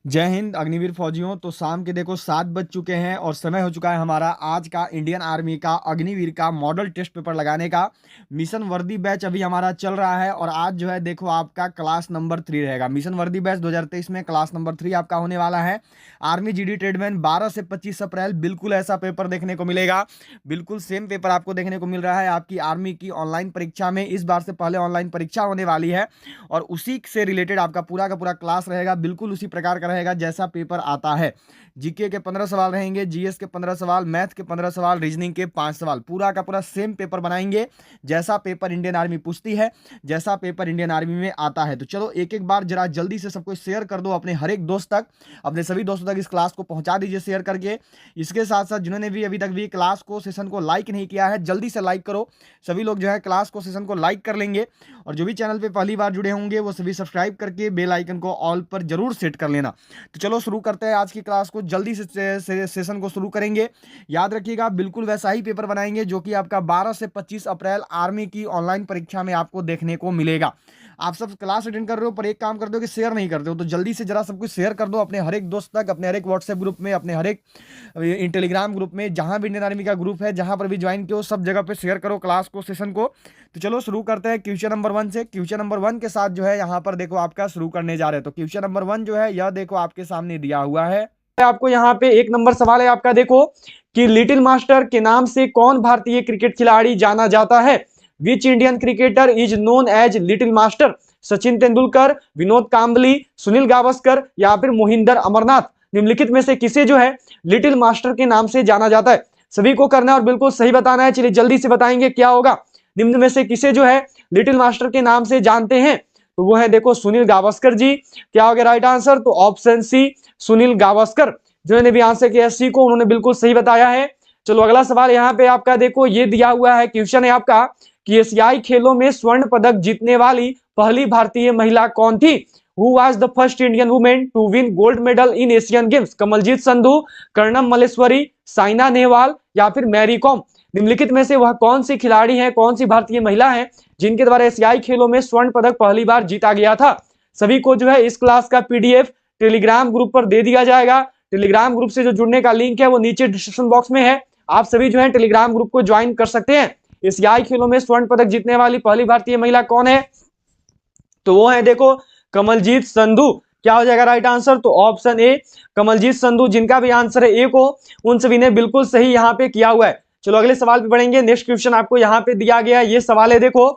जय हिंद अग्निवीर फौजियों। तो शाम के देखो 7 बज चुके हैं और समय हो चुका है हमारा आज का इंडियन आर्मी का अग्निवीर का मॉडल टेस्ट पेपर लगाने का। मिशन वर्दी बैच अभी हमारा चल रहा है और आज जो है देखो आपका क्लास नंबर 3 रहेगा। मिशन वर्दी बैच 2023 में क्लास नंबर 3 आपका होने वाला है। आर्मी जीडी ट्रेडमैन 12 से 25 अप्रैल बिल्कुल ऐसा पेपर देखने को मिलेगा। बिल्कुल सेम पेपर आपको देखने को मिल रहा है आपकी आर्मी की ऑनलाइन परीक्षा में। इस बार से पहले ऑनलाइन परीक्षा होने वाली है और उसी से रिलेटेड आपका पूरा का पूरा क्लास रहेगा। बिल्कुल उसी प्रकार का रहेगा जैसा पेपर आता है। जीके के 15 सवाल रहेंगे, जीएस के 15 सवाल, मैथ के 15 सवाल, रीजनिंग के 5 सवाल। पूरा का पूरा सेम पेपर बनाएंगे जैसा पेपर इंडियन आर्मी पूछती है, जैसा पेपर इंडियन आर्मी में आता है। तो चलो एक एक बार जरा जल्दी से सबको शेयर कर दो अपने हर एक दोस्त तक, अपने सभी दोस्तों तक इस क्लास को पहुंचा दीजिए शेयर करके। इसके साथ साथ जिन्होंने भी अभी तक भी क्लास को सेशन को लाइक नहीं किया है जल्दी से लाइक करो। सभी लोग जो है क्लास को सेशन को लाइक कर लेंगे और जो भी चैनल पे पहली बार जुड़े होंगे वो सभी सब्सक्राइब करके बेल आइकन को ऑल पर जरूर सेट कर लेना। तो चलो शुरू करते हैं आज की क्लास को। जल्दी से सेशन को शुरू करेंगे। याद रखिएगा बिल्कुल वैसा ही पेपर बनाएंगे जो कि आपका 12 से 25 अप्रैल आर्मी की ऑनलाइन परीक्षा में आपको देखने को मिलेगा। आप सब क्लास अटेंड कर रहे हो पर एक काम कर दो कि शेयर नहीं करते हो, तो जल्दी से जरा सब कुछ शेयर कर दो अपने हर एक दोस्त तक, अपने हर एक व्हाट्सएप ग्रुप में, अपने हर एक टेलीग्राम ग्रुप में, जहां भी इंडियन आर्मी का ग्रुप है जहां पर भी ज्वाइन किया सब जगह पे शेयर करो क्लास को, सेशन को। तो चलो शुरू करते हैं क्वेश्चन नंबर 1 से। क्वेश्चन नंबर 1 के साथ जो है यहाँ पर देखो आपका शुरू करने जा रहे हैं। तो क्वेश्चन नंबर 1 जो है यह देखो आपके सामने दिया हुआ है। आपको यहाँ पे 1 नंबर सवाल है आपका, देखो कि लिटिल मास्टर के नाम से कौन भारतीय क्रिकेट खिलाड़ी जाना जाता है? Which Indian cricketer is known as little master? Sachin Tendulkar, Vinod Kambli, Sunil Gavaskar या फिर मोहिंदर अमरनाथ? निम्नलिखित में से किसे जो है लिटिल मास्टर के नाम से जाना जाता है? सभी को करना है और बिल्कुल सही बताना है। चलिए जल्दी से बताएंगे क्या होगा। निम्न में से किसे जो है लिटिल मास्टर के नाम से जानते हैं? तो वो है देखो सुनील गावस्कर जी। क्या हो गया राइट आंसर? तो ऑप्शन सी सुनील गावस्कर। जिन्होंने भी आंसर किया सी को उन्होंने बिल्कुल सही बताया है। चलो अगला सवाल यहाँ पे आपका देखो ये दिया हुआ है, क्वेश्चन है आपका कि एशियाई खेलों में स्वर्ण पदक जीतने वाली पहली भारतीय महिला कौन थी? Who was the first Indian women to win gold medal in Asian games? Kamaljeet Sandhu, Karnam Malleswari, Saina Nehwal या फिर मैरी कॉम? निम्नलिखित में से वह कौन सी खिलाड़ी है, कौन सी भारतीय महिला है जिनके द्वारा एशियाई खेलों में स्वर्ण पदक पहली बार जीता गया था? सभी को जो है इस क्लास का पीडीएफ टेलीग्राम ग्रुप पर दे दिया जाएगा। टेलीग्राम ग्रुप से जो जुड़ने का लिंक है वो नीचे डिस्क्रिप्शन बॉक्स में है। आप सभी जो है टेलीग्राम ग्रुप को ज्वाइन कर सकते हैं। एशियाई खेलों में स्वर्ण पदक जीतने वाली पहली भारतीय महिला कौन है? तो वो है देखो कमलजीत संधू। क्या हो जाएगा राइट आंसर? तो ऑप्शन ए कमलजीत संधू। जिनका भी आंसर है ए को उन सभी ने बिल्कुल सही यहाँ पे किया हुआ है। चलो अगले सवाल पे बढ़ेंगे। नेक्स्ट क्वेश्चन आपको यहाँ पे दिया गया है। ये सवाल है देखो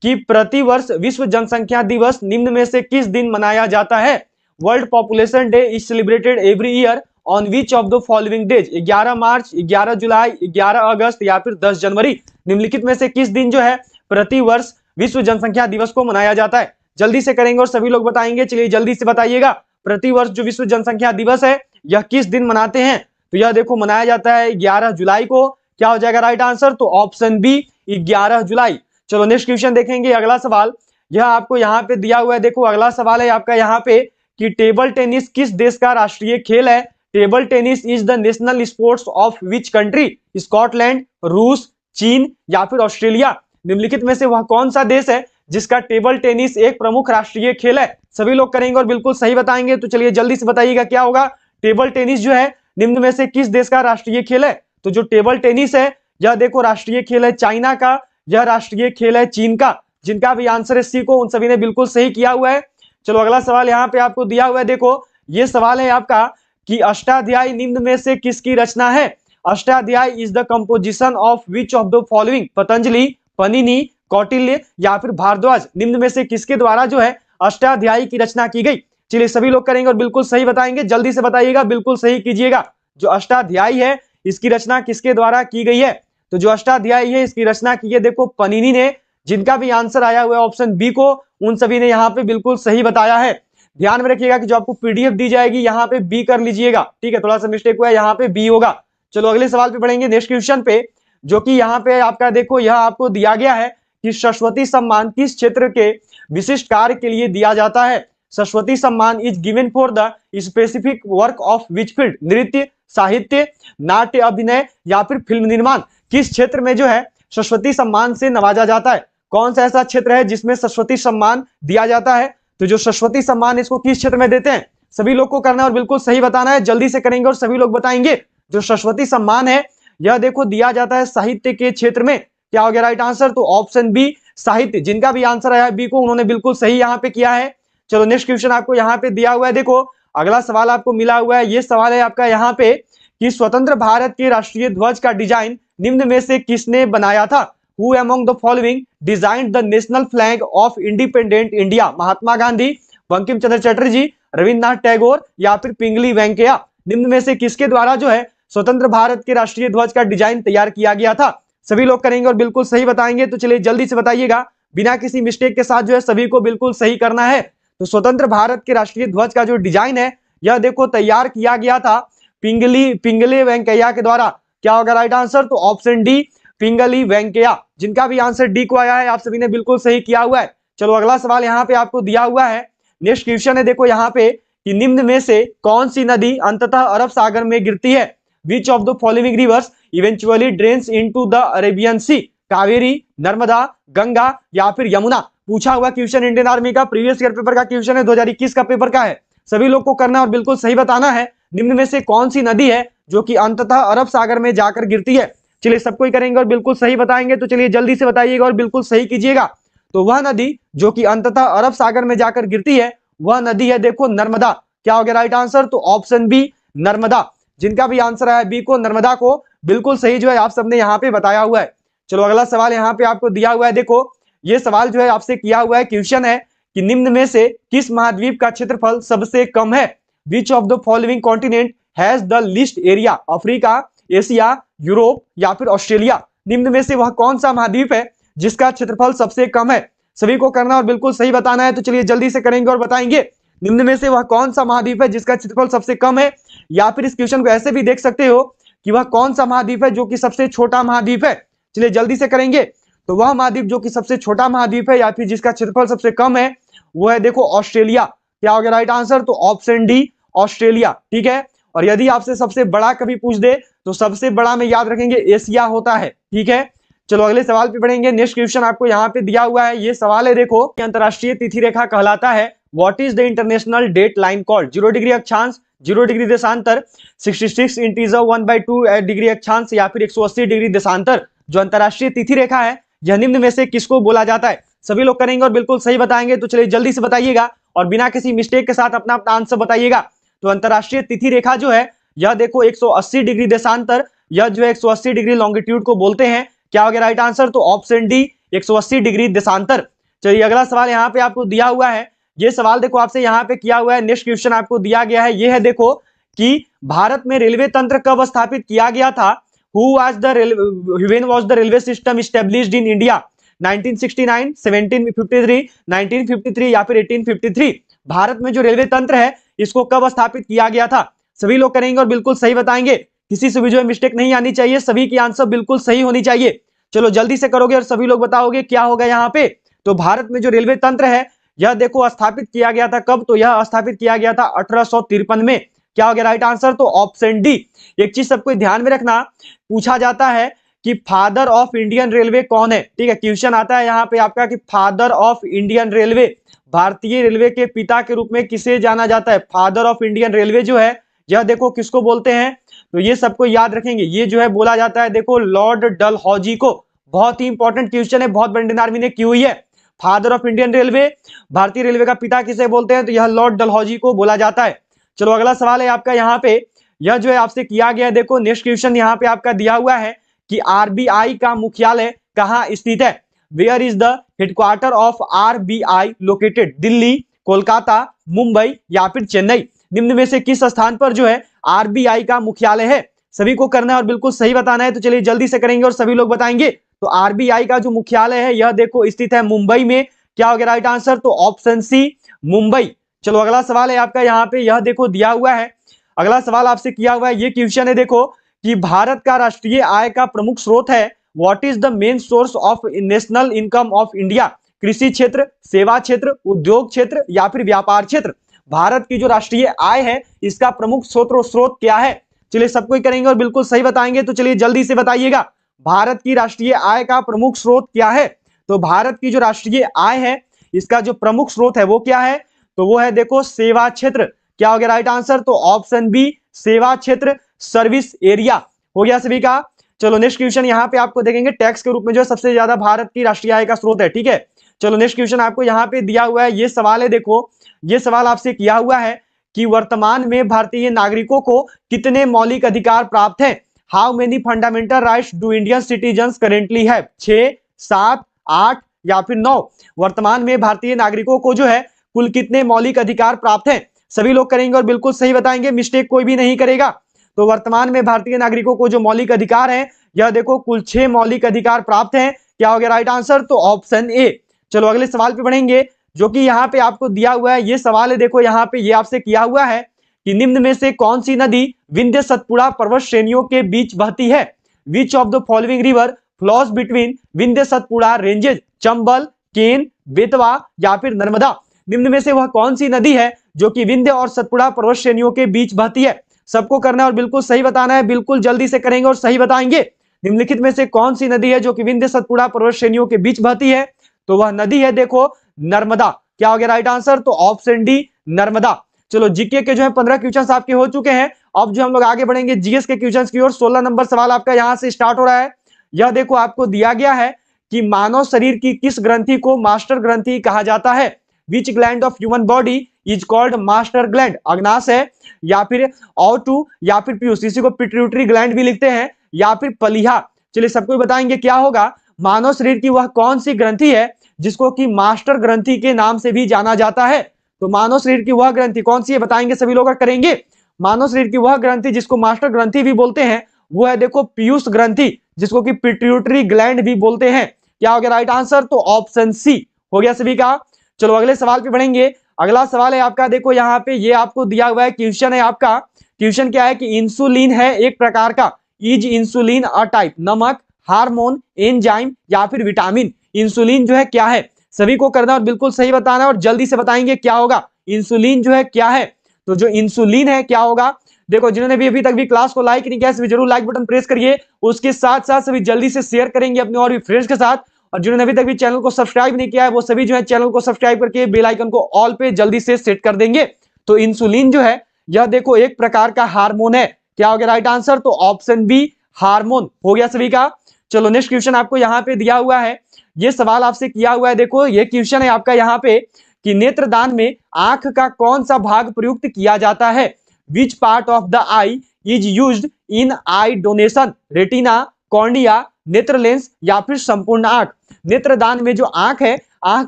कि प्रतिवर्ष विश्व जनसंख्या दिवस निम्न में से किस दिन मनाया जाता है? World population day is celebrated every year on which of the following days? 11 मार्च, 11 जुलाई, 11 अगस्त या फिर 10 जनवरी? निम्नलिखित में से किस दिन जो है प्रतिवर्ष विश्व जनसंख्या दिवस को मनाया जाता है? जल्दी से करेंगे और सभी लोग बताएंगे। चलिए जल्दी से बताइएगा प्रतिवर्ष जो विश्व जनसंख्या दिवस है यह किस दिन मनाते हैं? तो यह देखो मनाया जाता है 11 जुलाई को। क्या हो जाएगा राइट आंसर? तो ऑप्शन बी 11 जुलाई। चलो नेक्स्ट क्वेश्चन देखेंगे। अगला सवाल यह आपको यहाँ पे दिया हुआ है। देखो अगला सवाल है आपका यहाँ पे कि टेबल टेनिस किस देश का राष्ट्रीय खेल है? Table tennis is the national sports of which country? Scotland, रूस, चीन या फिर ऑस्ट्रेलिया? निम्नलिखित में से वह कौन सा देश है जिसका टेबल टेनिस एक प्रमुख राष्ट्रीय खेल है? सभी लोग करेंगे और बिल्कुल सही बताएंगे। तो चलिए जल्दी से बताइएगा क्या होगा। टेबल टेनिस जो है निम्न में से किस देश का राष्ट्रीय खेल है? तो जो टेबल टेनिस है यह देखो राष्ट्रीय खेल है चाइना का, यह राष्ट्रीय खेल है चीन का। जिनका भी आंसर है सी को उन सभी ने बिल्कुल सही किया हुआ है। चलो अगला सवाल यहाँ पे आपको दिया हुआ है। देखो ये सवाल है आपका कि अष्टाध्यायी निम्न में से किसकी रचना है? Ashtadhyayi is the composition of which of the following? Patanjali, Panini, Kautilya या फिर भारद्वाज? निम्न में से किसके द्वारा जो है अष्टाध्यायी की रचना की गई? चलिए सभी लोग करेंगे और बिल्कुल सही बताएंगे। जल्दी से बताइएगा, बिल्कुल सही कीजिएगा। जो अष्टाध्यायी है इसकी रचना किसके द्वारा की गई है? तो जो अष्टाध्यायी है इसकी रचना की है देखो पनिनी ने। जिनका भी आंसर आया हुआ है ऑप्शन बी को उन सभी ने यहाँ पे बिल्कुल सही बताया है। ध्यान में रखिएगा कि जो आपको पीडीएफ दी जाएगी यहाँ पे बी कर लीजिएगा, ठीक है? थोड़ा सा मिस्टेक हुआ है, यहाँ पे बी होगा। चलो अगले सवाल पे बढ़ेंगे नेक्स्ट क्वेश्चन पे, जो कि यहाँ पे आपका देखो यह आपको दिया गया है कि सरस्वती सम्मान किस क्षेत्र के विशिष्ट कार्य के लिए दिया जाता है? सरस्वती सम्मान is given for the specific work of which field? नृत्य, साहित्य, नाट्य अभिनय या फिर फिल्म निर्माण? किस क्षेत्र में जो है सरस्वती सम्मान से नवाजा जाता है? कौन सा ऐसा क्षेत्र है जिसमें सरस्वती सम्मान दिया जाता है? तो जो सरस्वती सम्मान इसको किस क्षेत्र में देते हैं? सभी लोग को करना है और बिल्कुल सही बताना है, जल्दी से करेंगे और सभी लोग बताएंगे। जो सरस्वती सम्मान है यह देखो दिया जाता है साहित्य के क्षेत्र में, क्या हो गया राइट आंसर? तो ऑप्शन बी साहित्य। जिनका भी आंसर आया बी को उन्होंने बिल्कुल सही यहाँ पे किया है। चलो नेक्स्ट क्वेश्चन आपको यहाँ पे दिया हुआ है, देखो अगला सवाल आपको मिला हुआ है। ये सवाल है आपका यहाँ पे कि स्वतंत्र भारत के राष्ट्रीय ध्वज का डिजाइन निम्न में से किसने बनाया था? Who among the following designed the national flag of independent India? Mahatma Gandhi, Bankim Chandra Chatterjee, Rabindranath Tagore या फिर पिंगली वेंकैया? निम्न में से किसके द्वारा जो है स्वतंत्र भारत के राष्ट्रीय ध्वज का डिजाइन तैयार किया गया था? सभी लोग करेंगे और बिल्कुल सही बताएंगे। तो चलिए जल्दी से बताइएगा, बिना किसी मिस्टेक के साथ जो है सभी को बिल्कुल सही करना है। तो स्वतंत्र भारत के राष्ट्रीय ध्वज का जो डिजाइन है यह देखो तैयार किया गया था पिंगली वेंकैया के द्वारा। क्या होगा राइट आंसर? तो ऑप्शन डी पिंगली वेंकैया। जिनका भी आंसर डी को आया है आप सभी ने बिल्कुल सही किया हुआ है। चलो अगला सवाल यहाँ पे आपको दिया हुआ है। नेक्स्ट क्वेश्चन है देखो यहाँ पे कि निम्न में से कौन सी नदी अंततः अरब सागर में गिरती है? Which of the following rivers eventually drains into the Arabian Sea? Kaveri, Narmada, Ganga या फिर यमुना? पूछा हुआ क्वेश्चन इंडियन आर्मी का प्रीवियस ईयर पेपर का क्वेश्चन है, 2021 का पेपर का है। सभी लोग को करना और बिल्कुल सही बताना है, निम्न में से कौन सी नदी है जो कि अंततः अरब सागर में जाकर गिरती है? चलिए सबको ही करेंगे और बिल्कुल सही बताएंगे। तो चलिए जल्दी से बताइएगा और बिल्कुल सही कीजिएगा। तो वह नदी जो कि अंततः अरब सागर में जाकर गिरती है वह नदी है देखो नर्मदा। क्या हो गया राइट आंसर? तो ऑप्शन बी नर्मदा। जिनका भी आंसर आया बी को नर्मदा को बिल्कुल सही जो है आप सबने यहाँ पे बताया हुआ है। चलो अगला सवाल यहाँ पे आपको दिया हुआ है, देखो ये सवाल जो है आपसे किया हुआ है, क्वेश्चन है कि निम्न में से किस महाद्वीप का क्षेत्रफल सबसे कम है? Which of the following continent has the least area? Africa, Asia, Europe या फिर ऑस्ट्रेलिया? निम्न में से वह कौन सा महाद्वीप है जिसका क्षेत्रफल सबसे कम है? सभी को करना और बिल्कुल सही बताना है। तो चलिए जल्दी से करेंगे और बताएंगे, निम्न में से वह कौन सा महाद्वीप है जिसका क्षेत्रफल सबसे कम है? या फिर इस क्वेश्चन को ऐसे भी देख सकते हो कि वह कौन सा महाद्वीप है जो कि सबसे छोटा महाद्वीप है? चलिए जल्दी से करेंगे। तो वह महाद्वीप जो कि सबसे छोटा महाद्वीप है या फिर जिसका क्षेत्रफल सबसे कम है वो है देखो ऑस्ट्रेलिया। क्या हो गया राइट आंसर? तो ऑप्शन डी ऑस्ट्रेलिया। ठीक है, और यदि आपसे सबसे बड़ा कभी पूछ दे तो सबसे बड़ा में याद रखेंगे एशिया होता है। ठीक है, चलो अगले सवाल पे बढ़ेंगे। नेक्स्ट क्वेश्चन आपको यहाँ पे दिया हुआ है, ये सवाल है देखो अंतरराष्ट्रीय तिथि रेखा कहलाता है what is the international date line called? 0 degree अक्षांश, 0 डिग्री देशांतर, 66 इंटीजर 1/2 डिग्री अक्षांश या फिर 180 डिग्री देशांतर? जो अंतरराष्ट्रीय तिथि रेखा है यह निम्न में से किसको बोला जाता है? सभी लोग करेंगे और बिल्कुल सही बताएंगे। तो चलिए जल्दी से बताइएगा और बिना किसी मिस्टेक के साथ अपना अपना आंसर बताइएगा। तो अंतरराष्ट्रीय तिथि रेखा जो है यह देखो 180 डिग्री देशांतर, यह जो है 180 डिग्री लॉन्गिट्यूड को बोलते हैं। क्या हो गया राइट आंसर? तो ऑप्शन डी 180 डिग्री देशांतर। चलिए अगला सवाल यहाँ पे आपको दिया हुआ है, ये सवाल देखो आपसे यहाँ पे किया हुआ है। नेक्स्ट क्वेश्चन आपको दिया गया है, ये है देखो कि भारत में रेलवे तंत्र कब स्थापित किया गया था? When was the railway system established in India? 1969, 1753, 1953 या फिर 1853? भारत में जो रेलवे तंत्र है इसको कब स्थापित किया गया था? सभी लोग करेंगे और बिल्कुल सही बताएंगे। किसी से भी जो है मिस्टेक नहीं आनी चाहिए, सभी की आंसर बिल्कुल सही होनी चाहिए। चलो जल्दी से करोगे और सभी लोग बताओगे क्या होगा यहाँ पे। तो भारत में जो रेलवे तंत्र है यह देखो स्थापित किया गया था कब? तो यह स्थापित किया गया था 1853 में। क्या हो गया राइट आंसर? तो ऑप्शन डी। एक चीज सबको ध्यान में रखना, पूछा जाता है कि फादर ऑफ इंडियन रेलवे कौन है? ठीक है, क्वेश्चन आता है यहाँ पे आपका कि फादर ऑफ इंडियन रेलवे, भारतीय रेलवे के पिता के रूप में किसे जाना जाता है? फादर ऑफ इंडियन रेलवे जो है यह देखो किसको बोलते हैं? तो ये सबको याद रखेंगे, ये जो है बोला जाता है देखो लॉर्ड डलहौजी को। बहुत ही इंपॉर्टेंट क्वेश्चन है, बहुत इंडियन आर्मी ने की हुई है। फादर ऑफ इंडियन रेलवे, भारतीय रेलवे का पिता किसे बोलते हैं? तो यह लॉर्ड डलहौजी को बोला जाता है। चलो अगला सवाल है आपका यहाँ पे, यह जो है आपसे किया गया है, देखो नेक्स्ट क्वेश्चन यहाँ पे आपका दिया हुआ है कि आरबीआई का मुख्यालय कहाँ स्थित है? Where is the headquarter of RBI located? Delhi, Kolkata, Mumbai या फिर चेन्नई? निम्न में से किस स्थान पर जो है आरबीआई का मुख्यालय है? सभी को करना है और बिल्कुल सही बताना है। तो चलिए जल्दी से करेंगे और सभी लोग बताएंगे। तो आरबीआई का जो मुख्यालय है यह देखो स्थित है मुंबई में। क्या हो गया राइट आंसर? तो ऑप्शन सी मुंबई। चलो अगला सवाल है आपका यहाँ पे, यह देखो दिया हुआ है, अगला सवाल आपसे किया हुआ है, ये क्वेश्चन है देखो कि भारत का राष्ट्रीय आय का प्रमुख स्रोत है what is the main source of national income of India? कृषि क्षेत्र, सेवा क्षेत्र, उद्योग क्षेत्र या फिर व्यापार क्षेत्र? भारत की जो राष्ट्रीय आय है इसका प्रमुख स्रोत क्या है? चलिए सबको ही करेंगे और बिल्कुल सही बताएंगे। तो चलिए जल्दी से बताइएगा, भारत की राष्ट्रीय आय का प्रमुख स्रोत क्या है? तो भारत की जो राष्ट्रीय आय है इसका जो प्रमुख स्रोत है वो क्या है? तो वो है देखो सेवा क्षेत्र। क्या हो गया राइट आंसर? तो ऑप्शन बी सेवा क्षेत्र, सर्विस एरिया हो गया सभी का। चलो नेक्स्ट क्वेश्चन यहाँ पे आपको देखेंगे टैक्स के रूप में जो सबसे ज्यादा भारत की राष्ट्रीय आय का स्रोत है, ठीक है। चलो नेक्स्ट क्वेश्चन आपको यहाँ पे दिया हुआ है, ये सवाल है, देखो ये सवाल आपसे किया हुआ है कि वर्तमान में भारतीय नागरिकों को कितने मौलिक अधिकार प्राप्त हैं? How many fundamental rights do Indian citizens currently have? 6, 7, 8 या फिर 9? वर्तमान में भारतीय नागरिकों को जो है कुल कितने मौलिक अधिकार प्राप्त हैं? सभी लोग करेंगे और बिल्कुल सही बताएंगे, मिस्टेक कोई भी नहीं करेगा। तो वर्तमान में भारतीय नागरिकों को जो मौलिक अधिकार है, यह देखो कुल 6 मौलिक अधिकार प्राप्त हैं। क्या हो गया राइट आंसर? तो ऑप्शन ए। चलो अगले सवाल पे बढ़ेंगे, जो कि यहाँ पे आपको दिया हुआ है, ये सवाल है, देखो यहाँ पे ये आपसे किया हुआ है कि निम्न में से कौन सी नदी विंध्य सतपुड़ा पर्वत श्रेणियों के बीच बहती है? Which of the following river flows between Vindhya Satpura ranges? Chambal, Ken, Betwa या फिर नर्मदा? निम्न में से वह कौन सी नदी है जो कि विंध्य और सतपुड़ा पर्वत श्रेणियों के बीच बहती है? सबको करना है और बिल्कुल सही बताना है, बिल्कुल जल्दी से करेंगे और सही बताएंगे। निम्नलिखित में से कौन सी नदी है जो कि विंध्य सतपुड़ा पर्वत श्रेणियों के बीच बहती है? तो वह नदी है देखो नर्मदा। क्या हो गया राइट आंसर? तो ऑप्शन डी नर्मदा। चलो जीके के जो है 15 क्वेश्चन आपके हो चुके हैं। अब जो हम लोग आगे बढ़ेंगे जीएस के क्वेश्चन की ओर। 16 नंबर सवाल आपका यहां से स्टार्ट हो रहा है। यह देखो आपको दिया गया है कि मानव शरीर की किस ग्रंथि को मास्टर ग्रंथि कहा जाता है? Which gland of human body is called master gland? अग्नाशय है या फिर ओटू या फिर पीयूष, इसी को पिट्यूटरी ग्लैंड भी लिखते हैं, या फिर पलिहा? चलिए सबको बताएंगे क्या होगा। मानव शरीर की वह कौन सी ग्रंथि है जिसको कि मास्टर ग्रंथि के नाम से भी जाना जाता है? तो मानव शरीर की वह ग्रंथि कौन सी है बताएंगे सभी लोग करेंगे। मानव शरीर की वह ग्रंथि जिसको मास्टर ग्रंथि भी बोलते हैं वो है देखो पीयूष ग्रंथि, जिसको कि पिट्यूटरी ग्लैंड भी बोलते हैं। क्या हो गया राइट आंसर? तो ऑप्शन सी हो गया सभी का। चलो अगले सवाल पे बढ़ेंगे। अगला सवाल है आपका, देखो यहाँ पे ये आपको दिया हुआ है, क्वेश्चन है आपका। क्वेश्चन क्या है कि इंसुलिन है एक प्रकार का, इज इंसुलिन अ टाइप? नमक, हार्मोन, एंजाइम या फिर विटामिन? इंसुलिन जो है क्या है? सभी को करना और बिल्कुल सही बताना है और जल्दी से बताएंगे क्या होगा। इंसुलिन जो है क्या है? तो जो इंसुलिन है क्या होगा, देखो जिन्होंने भी अभी तक भी क्लास को लाइक नहीं किया सभी जरूर लाइक बटन प्रेस करिए। उसके साथ साथ सभी जल्दी से शेयर करेंगे अपने और भी फ्रेंड्स के साथ। और जिन्होंने अभी तक भी चैनल को सब्सक्राइब नहीं किया है वो सभी जो है चैनल को सब्सक्राइब करके बेल आइकन को ऑल पे जल्दी से सेट कर देंगे। तो इंसुलिन जो है यह देखो एक प्रकार का हार्मोन है। क्या हो गया राइट आंसर? तो ऑप्शन बी हार्मोन हो गया सभी का। चलो नेक्स्ट क्वेश्चन आपको यहाँ पे दिया हुआ है, ये सवाल आपसे किया हुआ है, देखो ये क्वेश्चन है आपका यहाँ पे कि नेत्रदान में आंख का कौन सा भाग प्रयुक्त किया जाता है? Which part of the I is used in I donation? Retina, cornea, नेत्र लेंस या फिर संपूर्ण आंख? नेत्रदान में जो आंख है, आंख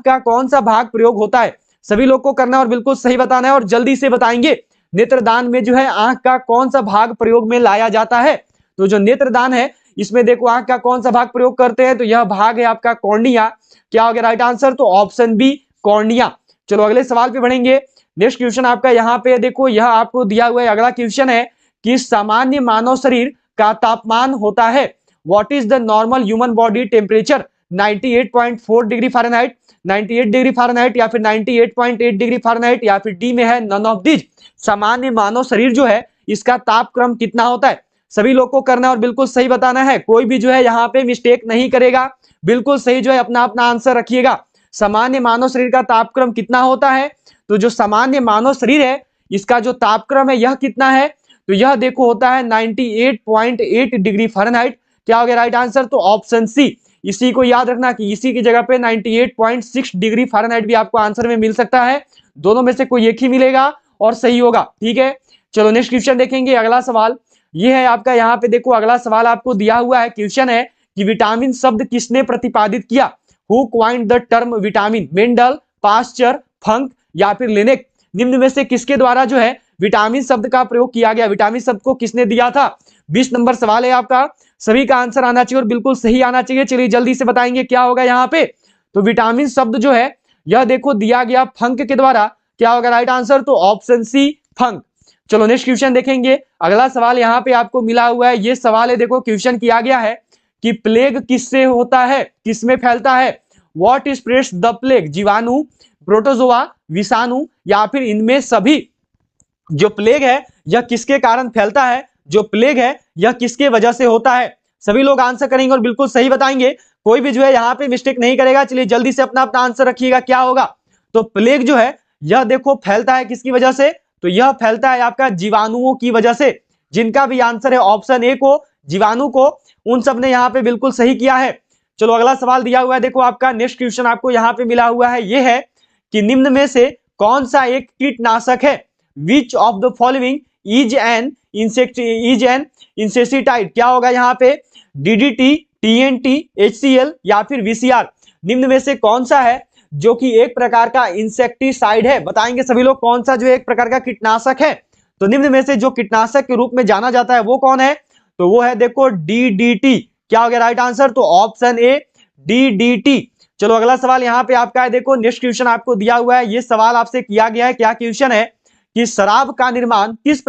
का कौन सा भाग प्रयोग होता है? सभी लोग को करना और बिल्कुल सही बताना है और जल्दी से बताएंगे। नेत्रदान में जो है आंख का कौन सा भाग प्रयोग में लाया जाता है? तो जो नेत्रदान है इसमें देखो आंख का कौन सा भाग प्रयोग करते हैं, तो यह भाग है आपका कॉर्निया। क्या हो गया राइट आंसर? तो ऑप्शन बी कॉर्निया। चलो अगले सवाल पे बढ़ेंगे। नेक्स्ट क्वेश्चन आपका यहाँ पे देखो, यह आपको दिया हुआ है, अगला क्वेश्चन है कि सामान्य मानव शरीर का तापमान होता है, what is the normal human body temperature? 98.4 degree Fahrenheit, 98 degree Fahrenheit या फिर 98.8 डिग्री फ़ारेनहाइट या फिर डी में है नन ऑफ दिस? सामान्य मानव शरीर जो है इसका तापक्रम कितना होता है? सभी लोग को करना और बिल्कुल सही बताना है, कोई भी जो है यहाँ पे मिस्टेक नहीं करेगा, बिल्कुल सही जो है अपना अपना आंसर रखिएगा। सामान्य मानव शरीर का तापक्रम कितना होता है? तो जो सामान्य मानव शरीर है इसका जो तापक्रम है यह कितना है? तो यह देखो होता है 98.8 डिग्री फ़ारेनहाइट। क्या हो गया राइट आंसर? तो ऑप्शन सी। इसी को याद रखना कि इसी की जगह पे 98.6 डिग्री फ़ारेनहाइट भी आपको आंसर में मिल सकता है, दोनों में से कोई एक ही मिलेगा और सही होगा, ठीक है। चलो नेक्स्ट क्वेश्चन देखेंगे। अगला सवाल ये है आपका, यहाँ पे देखो अगला सवाल आपको दिया हुआ है, क्वेश्चन है कि विटामिन शब्द किसने प्रतिपादित किया? Who coined the term vitamin? Mendel, Pasteur, Funk या फिर लिनेक? निम्न में से किसके द्वारा जो है विटामिन शब्द का प्रयोग किया गया? विटामिन शब्द को किसने दिया था? 20 नंबर सवाल है आपका, सभी का आंसर आना चाहिए और बिल्कुल सही आना चाहिए। चलिए जल्दी से बताएंगे क्या होगा यहाँ पे। तो विटामिन शब्द जो है यह देखो दिया गया फंक के द्वारा। क्या होगा राइट आंसर? तो ऑप्शन सी फंक। चलो नेक्स्ट क्वेश्चन देखेंगे। अगला सवाल यहाँ पे आपको मिला हुआ है, ये सवाल है देखो, क्वेश्चन किया गया है कि प्लेग किससे होता है, किसमें फैलता है? What spreads the plague? जीवाणु, प्रोटोजोआ, विषाणु या फिर इनमें सभी? जो प्लेग है यह किसके कारण फैलता है? जो प्लेग है यह किसके वजह से होता है? सभी लोग आंसर करेंगे और बिल्कुल सही बताएंगे, कोई भी जो है यहाँ पे मिस्टेक नहीं करेगा। चलिए जल्दी से अपना अपना आंसर रखिएगा क्या होगा। तो प्लेग जो है यह देखो फैलता है किसकी वजह से? तो यह फैलता है आपका जीवाणुओं की वजह से। जिनका भी आंसर है ऑप्शन ए को, जीवाणु को, उन सब ने यहाँ पे बिल्कुल सही किया है। चलो अगला सवाल दिया हुआ है, देखो आपका नेक्स्ट क्वेश्चन आपको यहाँ पे मिला हुआ है, ये है कि निम्न में से कौन सा एक कीटनाशक है? Which of the following is an insecticide? क्या होगा यहाँ पे? डीडीटी, टीएनटी, एचसीएल या फिर वीसीआर? निम्न में से कौन सा है जो कि एक प्रकार का इंसेक्टिसाइड है? बताएंगे सभी लोग कौन सा जो एक प्रकार का कीटनाशक है। तो निम्न में से जो कीटनाशक के रूप में जाना जाता है वो कौन है? तो वो है देखो डीडीटी। क्या हो गया राइट आंसर? तो ऑप्शन ए डीडीटी। चलो अगला सवाल यहाँ पे आपका है, देखो नेक्स्ट क्वेश्चन आपको दिया हुआ है, ये सवाल आपसे किया गया है। क्या क्वेश्चन है कि शराब का निर्माण किस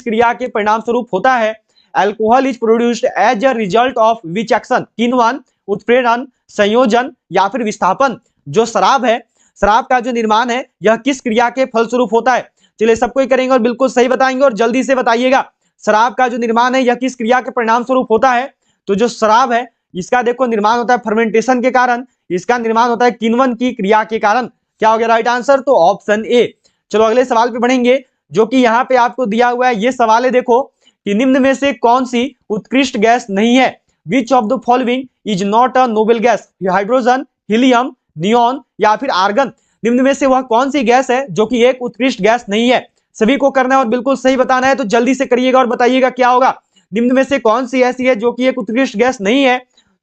क्रिया के परिणाम स्वरूप होता है? Alcohol is produced as a result of which action? किण्वन, उत्प्रेरण, संयोजन या फिर विस्थापन? जो शराब है, शराब का जो निर्माण है यह किस क्रिया के फलस्वरूप होता है? चलिए सबको ही करेंगे और बिल्कुल सही बताएंगे और जल्दी से बताइएगा। शराब का जो निर्माण है यह किस क्रिया के परिणाम स्वरूप होता है? तो जो शराब है इसका देखो निर्माण होता है फर्मेंटेशन के कारण, इसका निर्माण होता है किण्वन की क्रिया के कारण। क्या हो गया राइट आंसर? तो ऑप्शन ए। चलो अगले सवाल पे बढ़ेंगे, जो कि यहाँ पे आपको दिया हुआ है, ये सवाल है देखो कि निम्न में से कौन सी उत्कृष्ट गैस नहीं है? Which of the following is not a noble gas? Hydrogen, helium, neon या फिर आर्गन? निम्न में से वह कौन सी गैस है जो कि एक उत्कृष्ट गैस नहीं है? सभी को करना है और बिल्कुल सही बताना है, तो जल्दी से करिएगा और बताइएगा क्या होगा। निम्न में से कौन सी ऐसी है जो कि एक उत्कृष्ट गैस नहीं है?